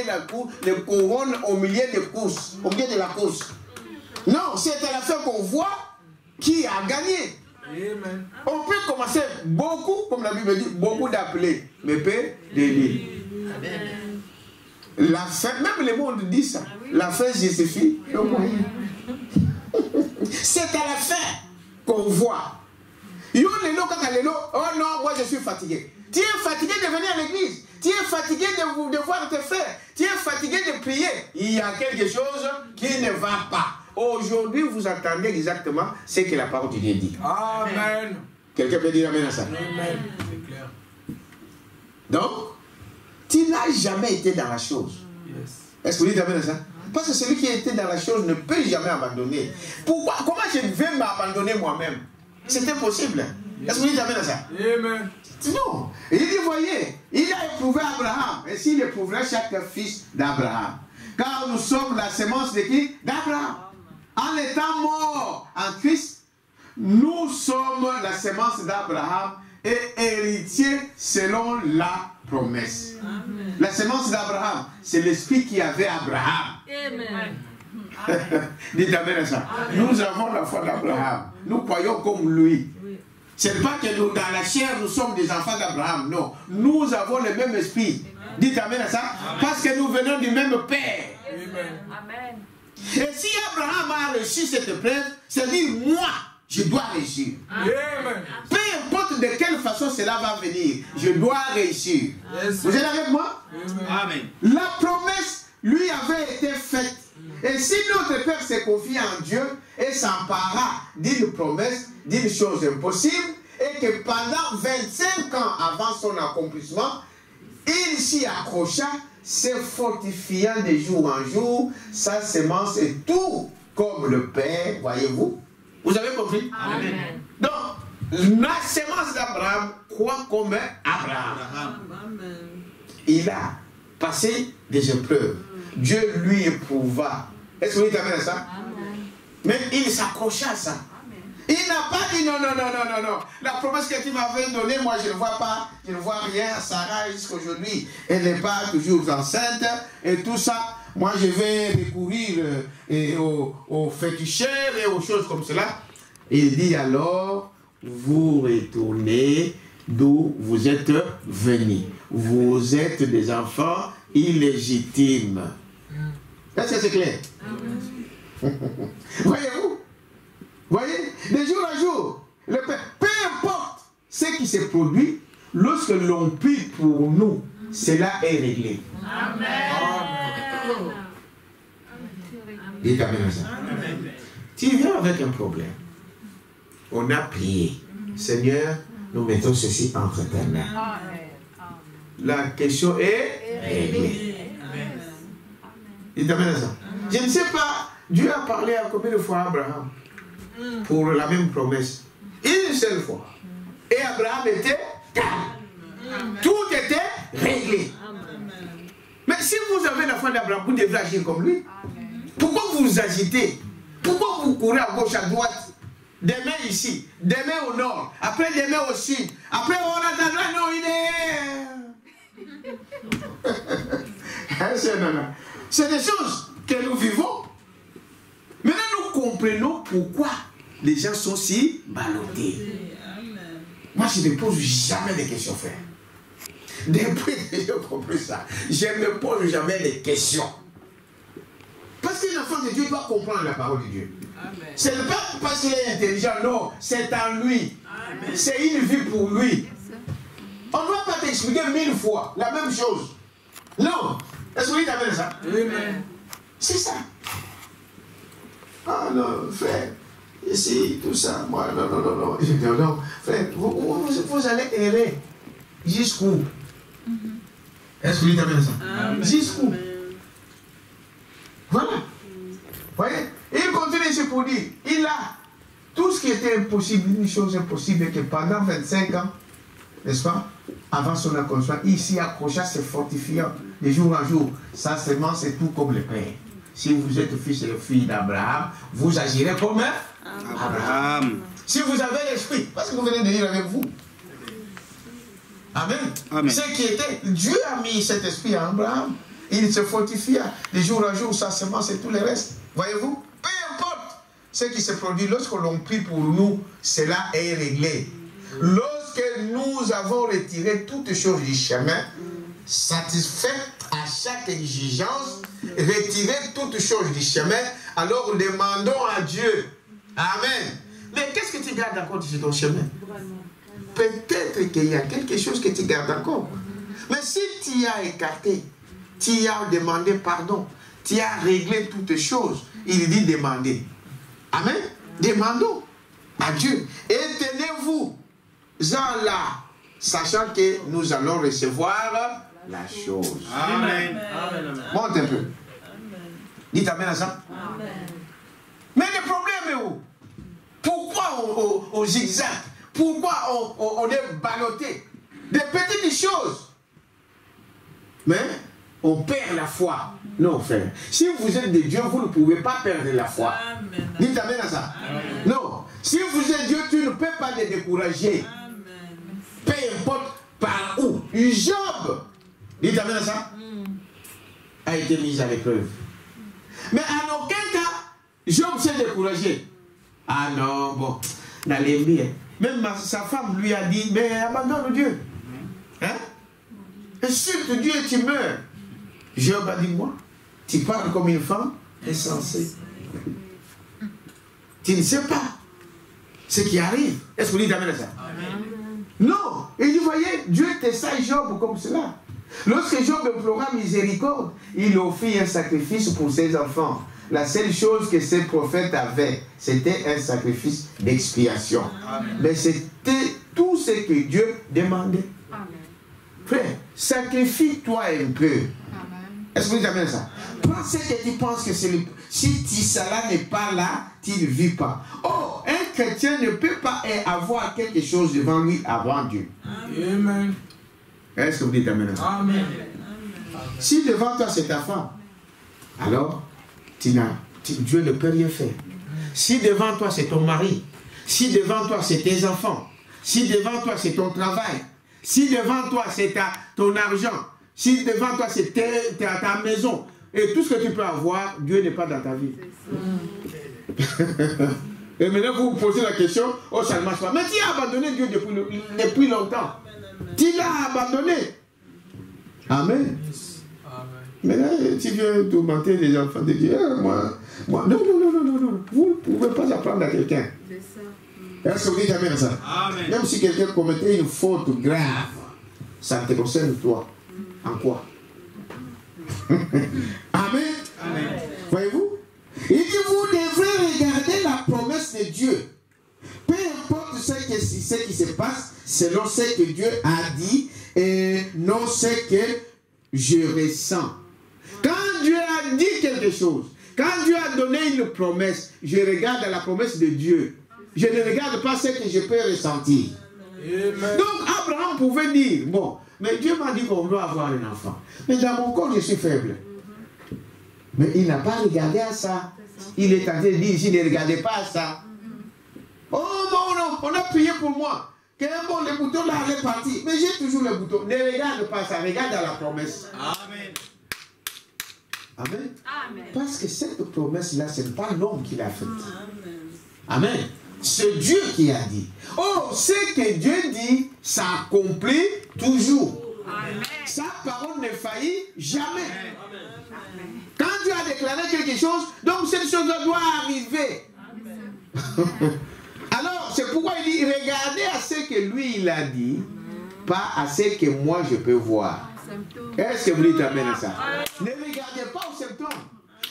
les couronnes au milieu de course, au milieu de la course. Non, c'est à la fin qu'on voit qui a gagné. Amen. On peut commencer beaucoup, comme la Bible dit, beaucoup d'appelés, mais peu d'élus. La fin, même le monde dit ça. La fin justifie le moyen. C'est à la fin qu'on voit. Oh non, moi je suis fatigué. Tu es fatigué de venir à l'église. Tu es fatigué de voir tes frères. Tu es fatigué de prier. Il y a quelque chose qui ne va pas. Aujourd'hui, vous entendez exactement ce que la parole de Dieu dit. Amen. Quelqu'un peut dire amen à ça? Amen. C'est clair. Donc, tu n'as jamais été dans la chose. Yes. Est-ce que vous dites amen à ça? Parce que celui qui était dans la chose ne peut jamais abandonner. Pourquoi? Comment je vais m'abandonner moi-même? C'est impossible. Est-ce que vous dites amen à ça? Amen. Non. Il dit, voyez, il a éprouvé Abraham. Et s'il éprouverait chaque fils d'Abraham. Car nous sommes la sémence de qui? D'Abraham. En étant morts en Christ, nous sommes la sémence d'Abraham et héritiers selon la promesse. Amen. La sémence d'Abraham, c'est l'esprit qui avait Abraham. Amen. Dites amen à ça. Amen. Nous avons la foi d'Abraham. Nous croyons comme lui. Ce n'est pas que nous, dans la chair, nous sommes des enfants d'Abraham. Non. Nous avons le même esprit. Amen. Dites amen à ça. Amen. Parce que nous venons du même Père. Amen. Et si Abraham a reçu cette épreuve, c'est-à-dire moi, je dois réussir. Amen. Peu importe de quelle façon cela va venir, je dois réussir. Yes. Vous êtes avec moi? Amen. La promesse lui avait été faite. Et si notre Père s'est confié en Dieu et s'empara d'une promesse, d'une chose impossible, et que pendant 25 ans avant son accomplissement, il s'y accrocha, se fortifiant de jour en jour, sa sémence est tout comme le Père, voyez-vous. Vous avez compris? Amen. Donc, la sémence d'Abraham croit comme Abraham. Amen. Il a passé des épreuves. Dieu lui éprouva. Est-ce que vous dites amen à ça? Amen. Mais il s'accrocha à ça. Amen. Il n'a pas dit non. La promesse que tu m'avais donnée, moi je ne vois pas, je ne vois rien. Sarah jusqu'à aujourd'hui, elle n'est pas toujours enceinte et tout ça. Moi je vais recourir aux féticheurs et aux choses comme cela. Il dit alors, vous retournez d'où vous êtes venus. Vous êtes des enfants illégitimes. Est-ce que c'est clair? Voyez-vous? Voyez? De jour à jour, peu importe ce qui se produit, lorsque l'on prie pour nous, cela est réglé. Amen. Dites amen à ça. Tu viens avec un problème. On a prié. Seigneur, nous mettons ceci entre tes mains. La question est réglée. Dites amen à ça. Je ne sais pas, Dieu a parlé à combien de fois à Abraham pour la même promesse. Une seule fois. Et Abraham était calme. Tout était réglé. Mais si vous avez la foi d'Abraham, vous devez agir comme lui. Pourquoi vous vous agitez? Pourquoi vous courez à gauche, à droite? Demain ici, demain au nord, après demain au sud, après on attendra, non, il est... C'est des choses que nous vivons. Maintenant, nous comprenons pourquoi les gens sont si ballottés. Moi, je ne pose jamais des questions, frère. Depuis que j'ai compris ça, je ne pose jamais des questions. Parce que l'enfant de Dieu doit comprendre la parole de Dieu. Ce n'est pas parce qu'il est intelligent, non, c'est en lui. C'est une vie pour lui. On ne doit pas t'expliquer 1000 fois la même chose. Non. Est-ce que vous dites ça? Amen. C'est ça. Ah non, frère, ici, tout ça, moi, non. Je dis non, frère, vous allez errer. Jusqu'où? Est-ce que vous dites ça? Jusqu'où? Voilà. Voyez? Il continue ici pour dire, il a tout ce qui était impossible, une chose impossible, que pendant 25 ans, n'est-ce pas, avant son accomplissement, il s'y accrocha, se fortifiant de jour en jour. Sa sémence est tout comme le Père. Si vous êtes fils et fille d'Abraham, vous agirez comme Abraham. Si vous avez l'esprit, parce que vous venez de dire avec vous. Amen. Amen. Ce qui était, Dieu a mis cet esprit à Abraham. Il se fortifia de jour en jour, sa semence et tout le reste. Voyez-vous? Peu importe ce qui se produit, lorsque l'on prie pour nous, cela est réglé. Lorsque nous avons retiré toutes choses du chemin, satisfait à chaque exigence, retiré toutes choses du chemin, alors demandons à Dieu. Amen. Mais qu'est-ce que tu gardes encore sur ton chemin? Peut-être qu'il y a quelque chose que tu gardes encore. Mais si tu as écarté, tu as demandé pardon, tu as réglé toutes choses, il dit demander. Amen. Demandons à Dieu. Et tenez-vous gens-là, sachant que nous allons recevoir la chose. Amen. Monte un peu. Dites amen à ça. Amen. Mais le problème est où? Pourquoi on zigzague? Pourquoi on est ballotté? Des petites choses. Mais on perd la foi. Non, frère. Si vous êtes de Dieu, vous ne pouvez pas perdre la foi. Amen. Dites amen à ça. Amen. Non. Si vous êtes Dieu, tu ne peux pas te décourager. Amen. Peu importe par où. Job, dites amen à ça, a été mis à l'épreuve. Mais en aucun cas, Job s'est découragé. Ah non, bon, n'allez bien. Même sa femme lui a dit, mais abandonne Dieu. Hein? Insulte Dieu et tu meurs. Job a dit, moi, tu parles comme une femme insensée. Tu ne sais pas ce qui arrive. Est-ce que vous dites amen à ça? Non. Et vous voyez, Dieu testa Job comme cela. Lorsque Job implora miséricorde, il offrit un sacrifice pour ses enfants. La seule chose que ces prophètes avaient, c'était un sacrifice d'expiation. Mais c'était tout ce que Dieu demandait. Amen. Frère, sacrifie-toi un peu. Amen. Est-ce que vous dites amen à ça? Prends ce que tu penses que c'est le... Si cela n'est pas là, tu ne vis pas. Oh, un chrétien ne peut pas avoir quelque chose devant lui avant Dieu. Amen. Est-ce que vous dites amen à ça? Amen. Si devant toi c'est ta femme, alors Dieu ne peut rien faire. Si devant toi c'est ton mari, si devant toi c'est tes enfants, si devant toi c'est ton travail, si devant toi c'est ton argent, si devant toi c'est ta maison, et tout ce que tu peux avoir, Dieu n'est pas dans ta vie. Et maintenant vous vous posez la question, oh ça ne marche pas. Mais tu as abandonné Dieu depuis longtemps. Tu l'as abandonné. Amen. Mais là, tu viens tourmenter les enfants de Dieu. Moi. Non. Vous ne pouvez pas apprendre à quelqu'un. C'est ça. Est-ce que vous dites amen à ça? Amen. Même si quelqu'un commettait une faute grave, ça te concerne toi. En quoi? Amen. Voyez-vous? Il dit, vous devrez regarder la promesse de Dieu. Peu importe ce qui se passe, selon ce que Dieu a dit et non ce que je ressens. Quand Dieu a dit quelque chose, quand Dieu a donné une promesse, je regarde la promesse de Dieu. Je ne regarde pas ce que je peux ressentir. Amen. Donc Abraham pouvait dire, bon, mais Dieu m'a dit qu'on doit avoir un enfant. Mais dans mon corps, je suis faible. Mais il n'a pas regardé à ça. Il est en train de dire, je ne regardais pas à ça. Oh non, on a prié pour moi. Que bon, le bouton là est parti. Mais j'ai toujours le bouton. Ne regarde pas ça, regarde à la promesse. Amen. Amen. Amen. Parce que cette promesse-là, ce n'est pas l'homme qui l'a faite. Amen. C'est Dieu qui a dit. Oh, ce que Dieu dit, ça accomplit toujours. Amen. Sa parole ne faillit jamais. Quand Dieu a déclaré quelque chose, donc cette chose-là doit arriver. Alors, c'est pourquoi il dit, regardez à ce que lui, il a dit, pas à ce que moi, je peux voir. Est-ce que vous dites amen à ça? Ne regardez pas aux symptômes.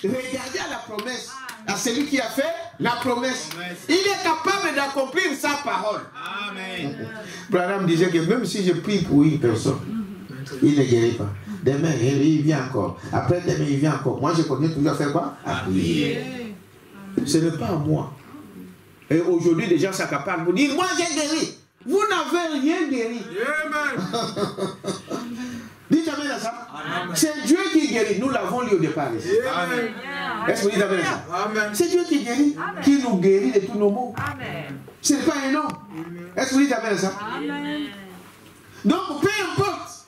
Regardez à la promesse. À celui qui a fait la promesse. Il est capable d'accomplir sa parole. Amen. Branham disait que même si je prie pour une personne, il ne guérit pas. Demain, il vient encore. Après demain, il vient encore. Moi, je continue toujours à faire quoi? À prier. Ce n'est pas à moi. Et aujourd'hui, des gens s'accaparent pour dire, moi j'ai guéri. Vous n'avez rien guéri. Amen. Dites amen à ça. C'est Dieu qui guérit. Nous l'avons lu au départ. Amen. Est-ce que vous dites amen à ça? Amen. C'est Dieu qui guérit, qui nous guérit de tous nos maux. Amen. Ce n'est pas un homme. Est-ce que vous dites amen à ça? Amen. Donc, peu importe.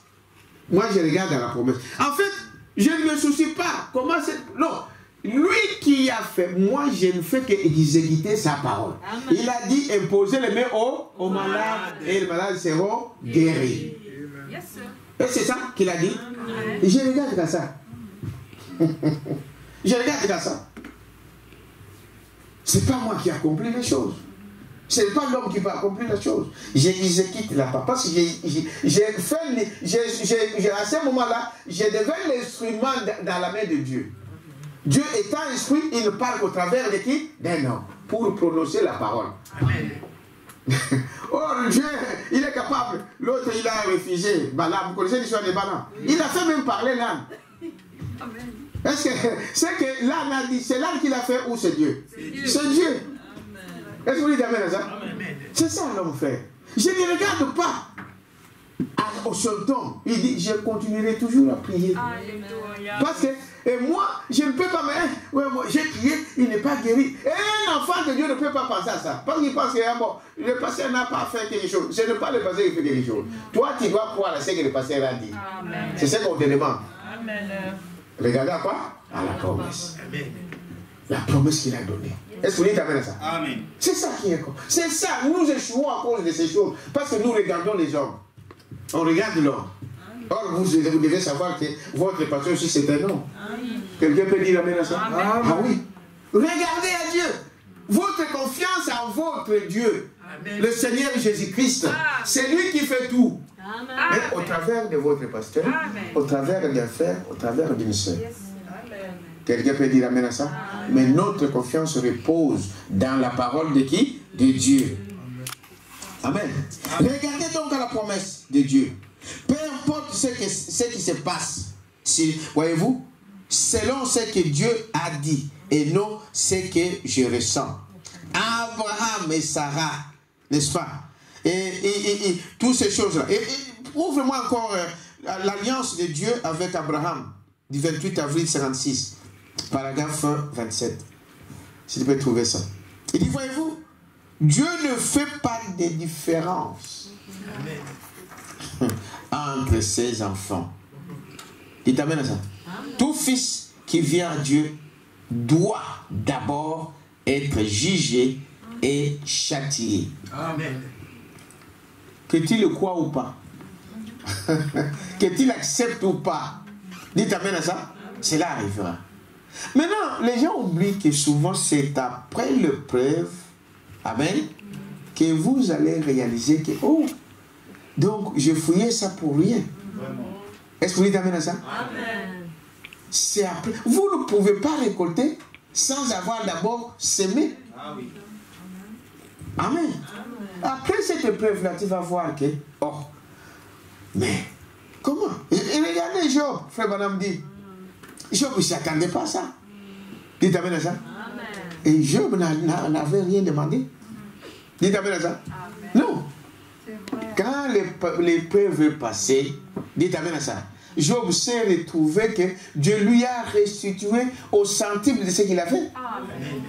Moi, je regarde à la promesse. En fait, je ne me soucie pas. Comment c'est... Non. Lui qui a fait, moi, je ne fais qu'exécuter sa parole. Amen. Il a dit, imposer les mains aux malades et les malades seront guéris. Yes, sir. Et c'est ça qu'il a dit. Et je regarde à ça. Je regarde à ça. Ce n'est pas moi qui accomplis les choses. Ce n'est pas l'homme qui va accomplir la chose. J'exécute la parole. Parce que à ce moment-là, je deviens l'instrument dans la main de Dieu. Dieu étant esprit, il ne parle qu'au travers de qui? D'un homme. Pour prononcer la parole. Or, Dieu, il est capable. L'autre, il a réfugié. Balaam, vous connaissez l'histoire de Balaam? Il a fait même parler l'âne. Amen. Est-ce que c'est que l'âne a dit, c'est l'âne qui l'a fait ou c'est Dieu? C'est Dieu. Est-ce que vous dites amen à ça? C'est ça l'homme fait. Je ne regarde pas au sultan. Il dit, je continuerai toujours à prier. Alléluia. Parce que et moi, je ne peux pas me... Ouais, j'ai prié, il n'est pas guéri. Et un enfant de Dieu ne peut pas penser à ça. Parce qu'il pense que bon, le pasteur n'a pas fait quelque chose. Ce n'est pas le pasteur qui fait quelque chose. Toi, tu dois croire à ce que le pasteur a dit. C'est ce qu'on te demande. Amen. Regardez à quoi? À la promesse. La promesse qu'il a donnée. Est-ce que vous dites amen à ça? Amen. C'est ça qui est. C'est ça. Nous échouons à cause de ces choses. Parce que nous regardons les hommes. On regarde l'homme. Or, vous devez savoir que votre pasteur aussi, c'est un homme. Quelqu'un peut dire amen à ça? Amen. Ah oui. Regardez à Dieu. Votre confiance en votre Dieu. Amen. Le Seigneur Jésus-Christ. C'est lui qui fait tout. Amen. Mais au travers de votre pasteur, Amen. au travers d'un frère, au travers d'une sœur. Yes. Amen. Quelqu'un peut dire amen à ça? Mais notre confiance repose dans la parole de qui? De Dieu. Amen. Regardez donc à la promesse de Dieu. Peu importe ce qui se passe, voyez-vous, selon ce que Dieu a dit et non ce que je ressens. Abraham et Sarah, n'est-ce pas? Et toutes ces choses-là. Et ouvre-moi encore l'alliance de Dieu avec Abraham, du 28 avril 56, paragraphe 27. Si tu peux trouver ça. Il dit, voyez-vous, Dieu ne fait pas de différence entre ses enfants. Dites amen à ça. Tout fils qui vient à Dieu doit d'abord être jugé et châtié. Amen. Que tu le crois ou pas, que tu l'acceptes ou pas, dites amen à ça, cela arrivera. Maintenant, les gens oublient que souvent c'est après l'épreuve, amen, que vous allez réaliser que, oh, donc je fouillais ça pour rien. Est-ce que vous dites amen à ça? Amen. C'est après. Vous ne pouvez pas récolter sans avoir d'abord semé. Ah oui. Amen. Après cette épreuve-là, tu vas voir que, oh, mais comment? Et regardez Job, frère Branham dit. Job ne s'attendait pas à ça. Dites amen à ça. Amen. Et Job n'avait rien demandé. Dites amen à ça. Amen. Non. C'est vrai. Quand l'épreuve est passée, dites amen à ça. Job s'est retrouvé que Dieu lui a restitué au centime de ce qu'il a fait. Amen.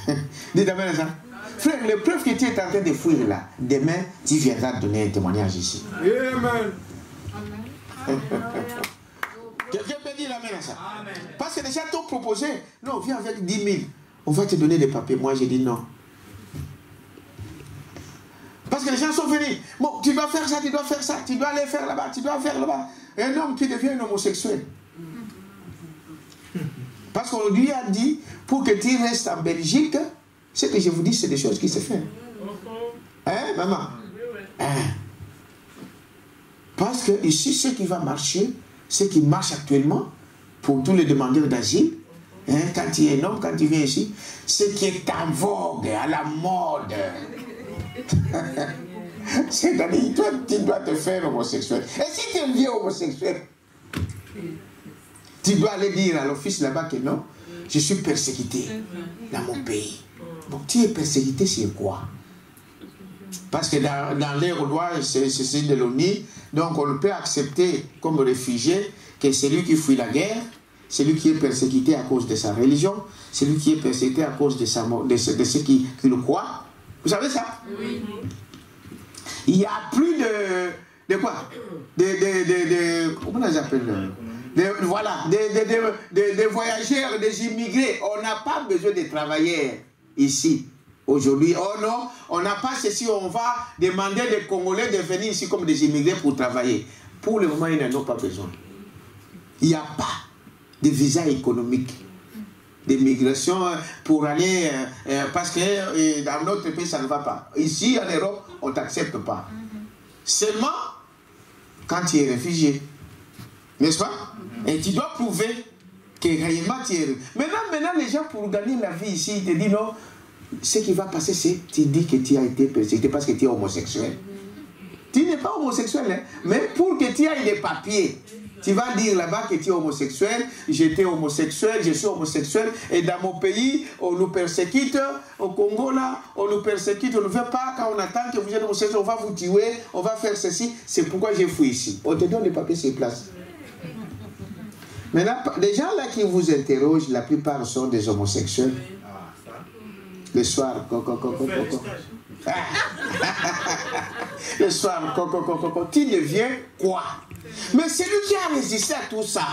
C'est vrai. Dites amen à ça. Frère, l'épreuve que tu es en train de fuir là, demain, tu viendras donner un témoignage ici. Amen. Amen. Quelqu'un peut dire amen à ça. Amen. Parce que les gens t'ont proposé, non, viens avec 10 000. On va te donner des papiers. Moi, j'ai dit non. Parce que les gens sont venus. Bon, tu dois faire ça, tu dois faire ça, tu dois aller faire là-bas, tu dois faire là-bas. Et un homme qui devient un homosexuel. Parce qu'on lui a dit, pour que tu restes en Belgique, ce que je vous dis, c'est des choses qui se font. Hein, maman? Hein? Parce que ici, ce qui va marcher, ce qui marche actuellement, pour tous les demandeurs d'asile, hein, quand tu es un homme, quand tu viens ici, ce qui est en vogue, à la mode, c'est-à-dire, toi, tu dois te faire homosexuel. Et si tu es vieux homosexuel, tu dois aller dire à l'office là-bas que non, je suis persécuté dans mon pays. Donc, tu es persécuté sur quoi? Parce que dans les lois, c'est de l'ONU, donc on ne peut accepter comme réfugié que celui qui fuit la guerre, celui qui est persécuté à cause de sa religion, celui qui est persécuté à cause de ceux qui le croient. Vous savez ça? Oui. Il n'y a plus de quoi? Comment on les appelle? Voilà, des voyageurs, des immigrés. On n'a pas besoin de travailleurs ici, aujourd'hui. Oh non, on n'a pas ceci, on va demander des Congolais de venir ici comme des immigrés pour travailler. Pour le moment, ils n'en ont pas besoin. Il n'y a pas de visa économique, d'immigration pour aller, parce que dans notre pays, ça ne va pas. Ici, en Europe, on ne t'accepte pas. Seulement, quand tu es réfugié, n'est-ce pas? Et tu dois prouver que réellement tu es... Maintenant, les gens, pour gagner la vie ici, ils te disent non, ce qui va passer, c'est tu dis que tu as été persécuté parce que tu es homosexuel. Tu n'es pas homosexuel, hein? Mais pour que tu aies des papiers, tu vas dire là-bas que tu es homosexuel, j'étais homosexuel, je suis homosexuel, et dans mon pays, on nous persécute, au Congo là, on nous persécute, on ne veut pas, quand on attend que vous êtes homosexuel, on va vous tuer, on va faire ceci, c'est pourquoi j'ai fui ici. On te donne les papiers sur place. Maintenant, les gens là qui vous interrogent, la plupart sont des homosexuels. Le soir, le soir, tu deviens quoi? Mais celui qui a résisté à tout ça,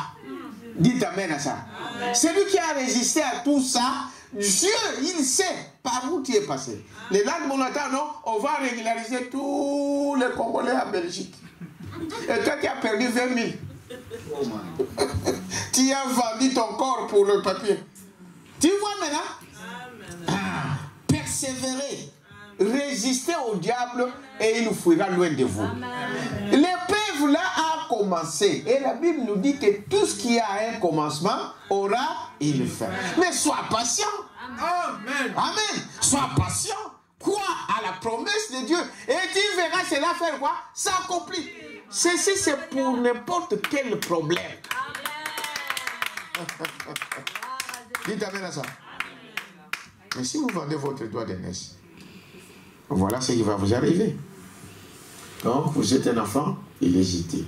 dites amen à ça. Celui qui a résisté à tout ça, Dieu, il sait par où tu es passé. Les langues monotales, non, on va régulariser tous les Congolais en Belgique. Et toi qui as perdu 20 000, tu as vendu ton corps pour le papier. Tu vois maintenant? Persévérer, résister au diable et il fuira loin de vous. L'épreuve là a commencé et la Bible nous dit que tout ce qui a un commencement aura une fin. Mais sois patient. Amen. Amen. Sois patient. Crois à la promesse de Dieu et tu verras cela faire quoi? S'accomplir. Ceci c'est pour n'importe quel problème. Dites amen à ça. Mais si vous vendez votre droit d'aînesse, voilà ce qui va vous arriver. Donc, vous êtes un enfant illégitime.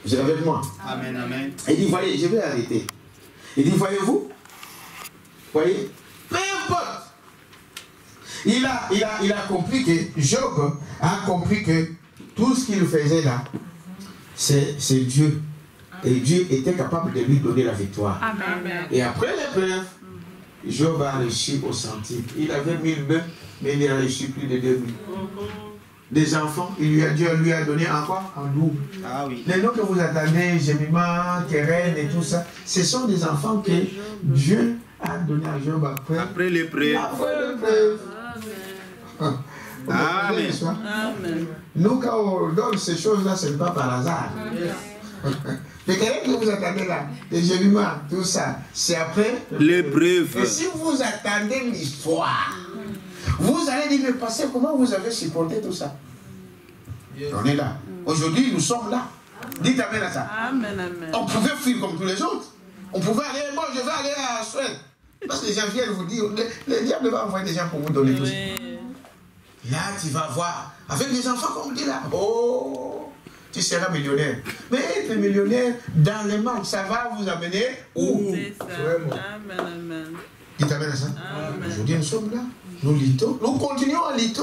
Vous êtes avec moi? Amen, amen. Il dit, voyez, je vais arrêter. Il dit, voyez-vous? Voyez? Peu importe. Il a compris que, Job a compris que tout ce qu'il faisait là, c'est Dieu. Et Dieu était capable de lui donner la victoire. Amen. Et après l'épreuve, Job a reçu au centime. Il avait 1000 bœufs, mais il a reçu plus de 2000. Des enfants, Dieu lui a donné en quoi? En double. Ah oui. Les noms que vous attendez, gémiment, querelle et tout ça, ce sont des enfants que Dieu a donné à Job après l'épreuve. Amen. Amen. Nous, quand on donne ces choses-là, ce n'est pas par hasard. Les querelles que vous attendez là, les gémiments, tout ça, c'est après L'épreuve. Et si vous attendez l'histoire, vous allez dire, mais passé, comment vous avez supporté tout ça? On est là. Aujourd'hui, nous sommes là. Dites amen à ça. Amen, amen. On pouvait fuir comme tous les autres. On pouvait aller, moi je vais aller à Suède. Parce que les gens viennent vous dire, le diable va envoyer des gens pour vous donner tout ça. Là, tu vas voir, avec des enfants comme dit là, oh, tu seras millionnaire. Mais être millionnaire dans les manques, ça va vous amener où? C'est ça. Amen, amen. Dites amen à ça. Aujourd'hui, nous sommes là. Nous luttons. Nous continuons à lutter.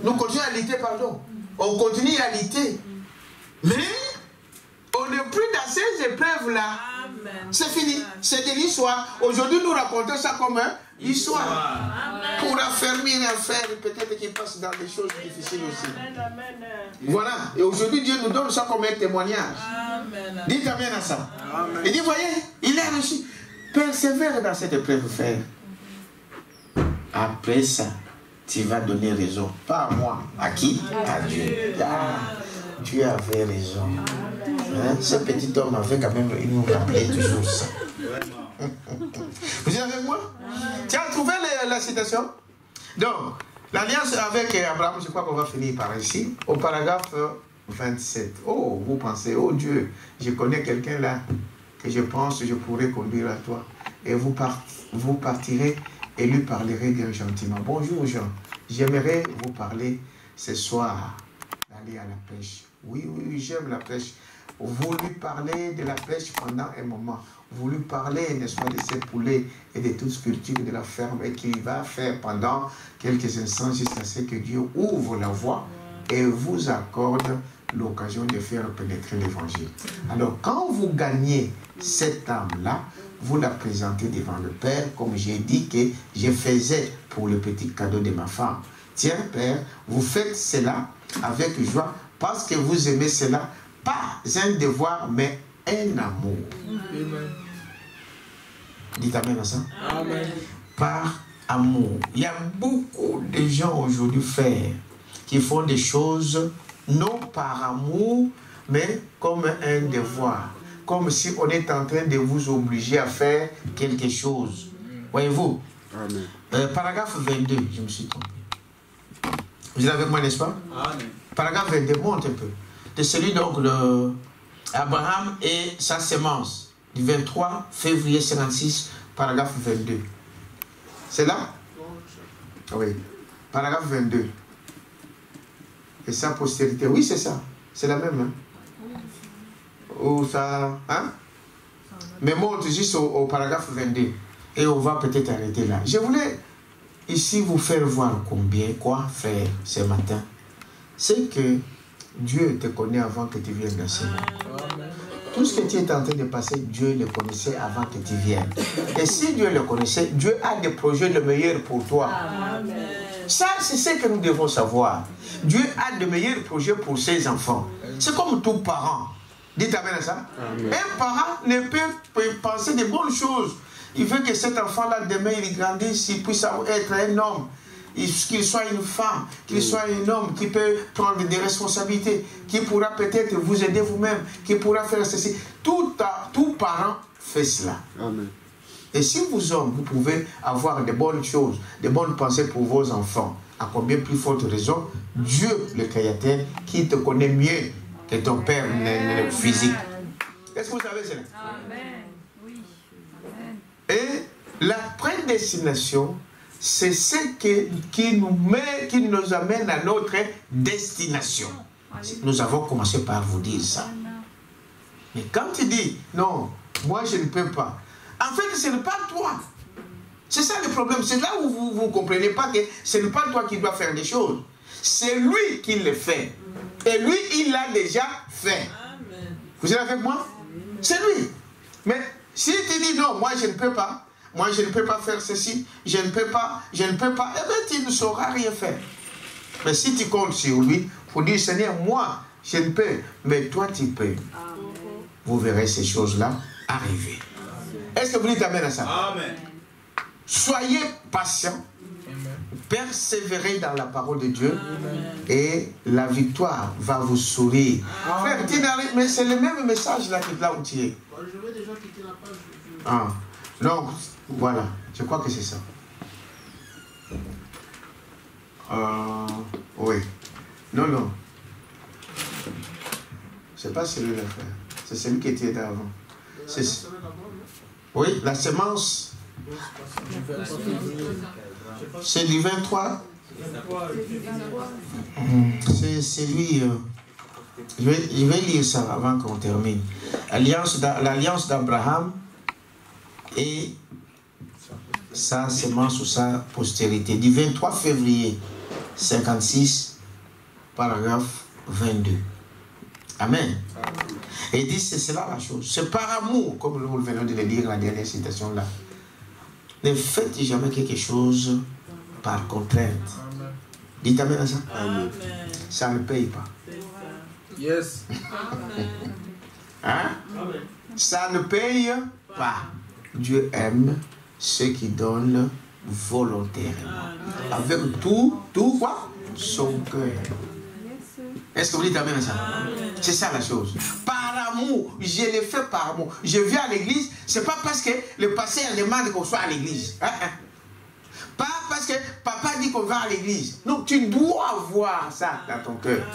Nous continuons à lutter, pardon. On continue à lutter. Mais on n'est plus dans ces épreuves-là. C'est fini. C'est de l'histoire. Aujourd'hui, nous racontons ça comme une histoire. Pour affermir un fer, peut-être qu'il passe dans des choses difficiles aussi. Voilà. Et aujourd'hui, Dieu nous donne ça comme un témoignage. Dites amen à ça. Il dit, voyez, il a reçu. Persévère dans cette épreuve, frère. Après ça, tu vas donner raison. Pas à moi. À qui? À Dieu. Ah, Dieu avait raison. Hein? Ce petit homme avait quand même, il nous rappelait toujours ça. Vous êtes avec moi? Tu as trouvé la citation? Donc, l'alliance avec Abraham, je crois qu'on va finir par ici, au paragraphe 27. Oh, vous pensez, oh Dieu, je connais quelqu'un là que je pense que je pourrais conduire à toi. Et vous partirez et lui parlerez bien gentiment. Bonjour Jean, j'aimerais vous parler ce soir d'aller à la pêche. Oui, j'aime la pêche. Vous lui parlez de la pêche pendant un moment. Vous lui parlez, n'est-ce pas, de ses poulets et de toute sculpture de la ferme et qu'il va faire pendant quelques instants jusqu'à ce que Dieu ouvre la voie et vous accorde l'occasion de faire pénétrer l'évangile. Alors, quand vous gagnez cette âme-là, vous la présentez devant le Père, comme j'ai dit que je faisais pour le petit cadeau de ma femme. Tiens, Père, vous faites cela avec joie parce que vous aimez cela, pas un devoir, mais un amour. Amen. Dites amen à ça. Amen. Par amour. Il y a beaucoup de gens aujourd'hui, frères, qui font des choses non par amour, mais comme un devoir. Comme si on est en train de vous obliger à faire quelque chose. Voyez-vous? Amen. Paragraphe 22, je me suis trompé. Vous êtes avec moi, n'est-ce pas? Amen. Paragraphe 22, monte un peu. C'est celui donc de Abraham et sa sémence, du 23 février 56, paragraphe 22. C'est là? Oui. Paragraphe 22. Et sa postérité. Oui, c'est ça. C'est la même. Hein? Ou ça. Hein? Mais monte juste au paragraphe 22. Et on va peut-être arrêter là. Je voulais ici vous faire voir quoi faire ce matin. C'est que Dieu te connaît avant que tu viennes dans ce monde. Tout ce que tu es en train de passer, Dieu le connaissait avant que tu viennes. Et si Dieu le connaissait, Dieu a des projets le meilleur pour toi. Amen. Ça, c'est ce que nous devons savoir. Dieu a de meilleurs projets pour ses enfants. C'est comme tout parent. Dites amen à ça. Amen. Un parent ne peut penser de bonnes choses. Il veut que cet enfant-là, demain, il grandisse, il puisse être un homme, qu'il soit une femme, qu'il soit un homme qui peut prendre des responsabilités, qui pourra peut-être vous aider vous-même, qui pourra faire ceci. Tout parent fait cela. Amen. Et si vous hommes, vous pouvez avoir de bonnes choses, de bonnes pensées pour vos enfants, à combien plus forte raison, Dieu, le Créateur, qui te connaît mieux que ton père physique. Est-ce que vous savez cela? Amen. Oui. Amen. Et la prédestination, c'est ce qui nous amène à notre destination. Nous avons commencé par vous dire ça. Mais quand tu dis, non, moi je ne peux pas, en fait, ce n'est pas toi. C'est ça le problème. C'est là où vous ne comprenez pas que ce n'est pas toi qui dois faire des choses. C'est lui qui le fait. Et lui, il l'a déjà fait. Amen. Vous êtes avec moi? C'est lui. Mais si tu dis non, moi je ne peux pas, moi je ne peux pas faire ceci, je ne peux pas, eh bien tu ne sauras rien faire. Mais si tu comptes sur lui, il faut dire, Seigneur, moi je ne peux, mais toi tu peux. Vous verrez ces choses-là arriver. Est-ce que vous dites amen à ça? Amen. Soyez patients, persévérez dans la parole de Dieu, et la victoire va vous sourire. Frère, mais c'est le même message là où tu es. Je vais déjà quitter la page. Ah, donc, voilà, je crois que c'est ça. Oui. Non. C'est pas celui-là, frère. C'est celui qui était avant. Oui, la sémence. C'est du 23. C'est lui. Je vais lire ça avant qu'on termine. L'alliance d'Abraham et sa sémence ou sa postérité. Du 23 février 56, paragraphe 22. Amen. Et il dit, c'est cela la chose. C'est par amour, comme nous venons de le lire la dernière citation là. Ne faites jamais quelque chose par contrainte. Dites amen à ça. Amen. Ça ne paye pas. Yes. Hein? Ça ne paye pas. Dieu aime ceux qui donnent volontairement. Avec tout quoi? Son cœur. Est-ce que vous dites amen à ça? C'est ça la chose. Par amour, je le fais par amour. Je viens à l'église, c'est pas parce que le pasteur demande qu'on soit à l'église. Pas parce que papa dit qu'on va à l'église. Non, tu dois avoir ça dans ton cœur.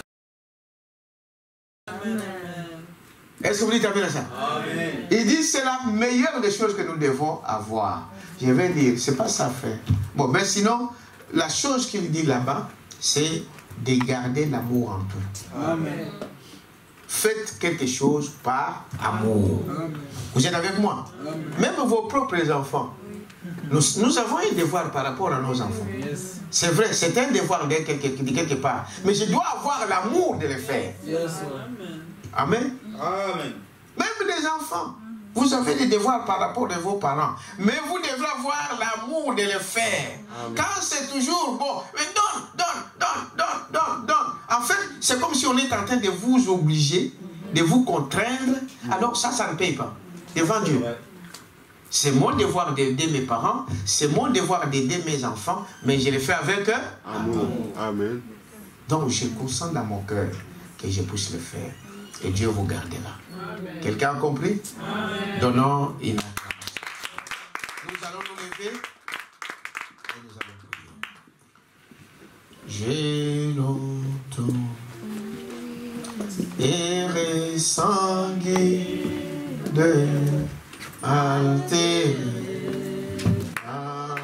Est-ce que vous dites amen à ça? Amen. Il dit c'est la meilleure des choses que nous devons avoir. Je vais dire, c'est pas ça frère. Bon, mais sinon, la chose qu'il dit là-bas, c'est de garder l'amour en toi. Amen. Faites quelque chose par amour. Amen. Vous êtes avec moi? Amen. Même vos propres enfants. Nous avons un devoir par rapport à nos enfants. Yes. C'est vrai, c'est un devoir de quelque part. Mais je dois avoir l'amour de le faire. Yes. Amen. Amen. Même les enfants. Vous avez des devoirs par rapport à vos parents. Mais vous devrez avoir l'amour de le faire. Amen. Quand c'est toujours bon, mais donne. En fait, c'est comme si on est en train de vous obliger, de vous contraindre. Alors ça ne paye pas. Devant Dieu. C'est mon devoir d'aider mes parents. C'est mon devoir d'aider mes enfants. Mais je le fais avec eux. Amour. Amen. Donc je consens dans mon cœur que je puisse le faire. Et Dieu vous gardera. Quelqu'un a compris? Amen. Donnons une acclamation. Nous allons nous lever. Et nous allons prier. J'ai longtemps erré sans guide, altéré par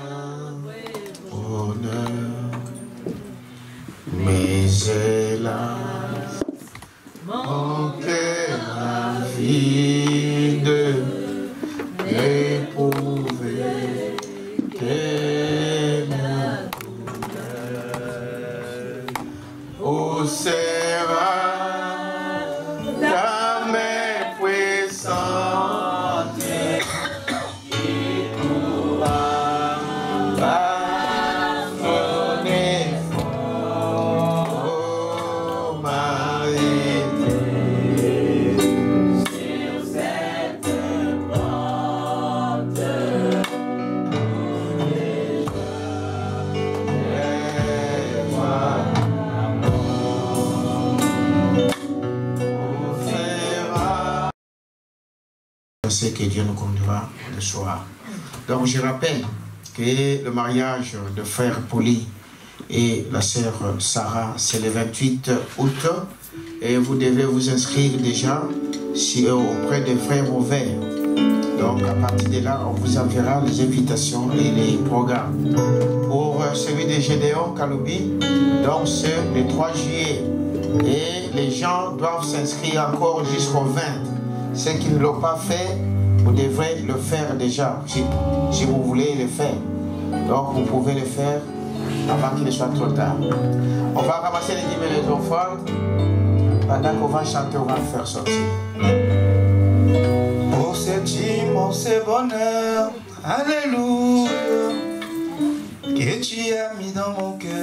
honneur, mais hélas, mon cœur avide, éprouvé, quelle douleur, ô sera ta main puissante qui pourra pardonner, oh Marie, sur cette porte. C'est que Dieu nous conduira le soir. Donc je rappelle que le mariage de frère Poli et la sœur Sarah, c'est le 28 août et vous devez vous inscrire déjà auprès des frères ouverts. Donc à partir de là, on vous enverra les invitations et les programmes. Pour celui de Gédéon Kaloubi, donc c'est le 3 juillet et les gens doivent s'inscrire encore jusqu'au 20. Ceux qui ne l'ont pas fait, vous devrez le faire déjà, si vous voulez le faire. Donc vous pouvez le faire avant qu'il ne soit trop tard. On va ramasser les dîmes et les offrandes. Pendant qu'on va chanter, on va le faire sortir. Pour ces dîmes, pour ces bonheurs, alléluia, que tu as mis dans mon cœur.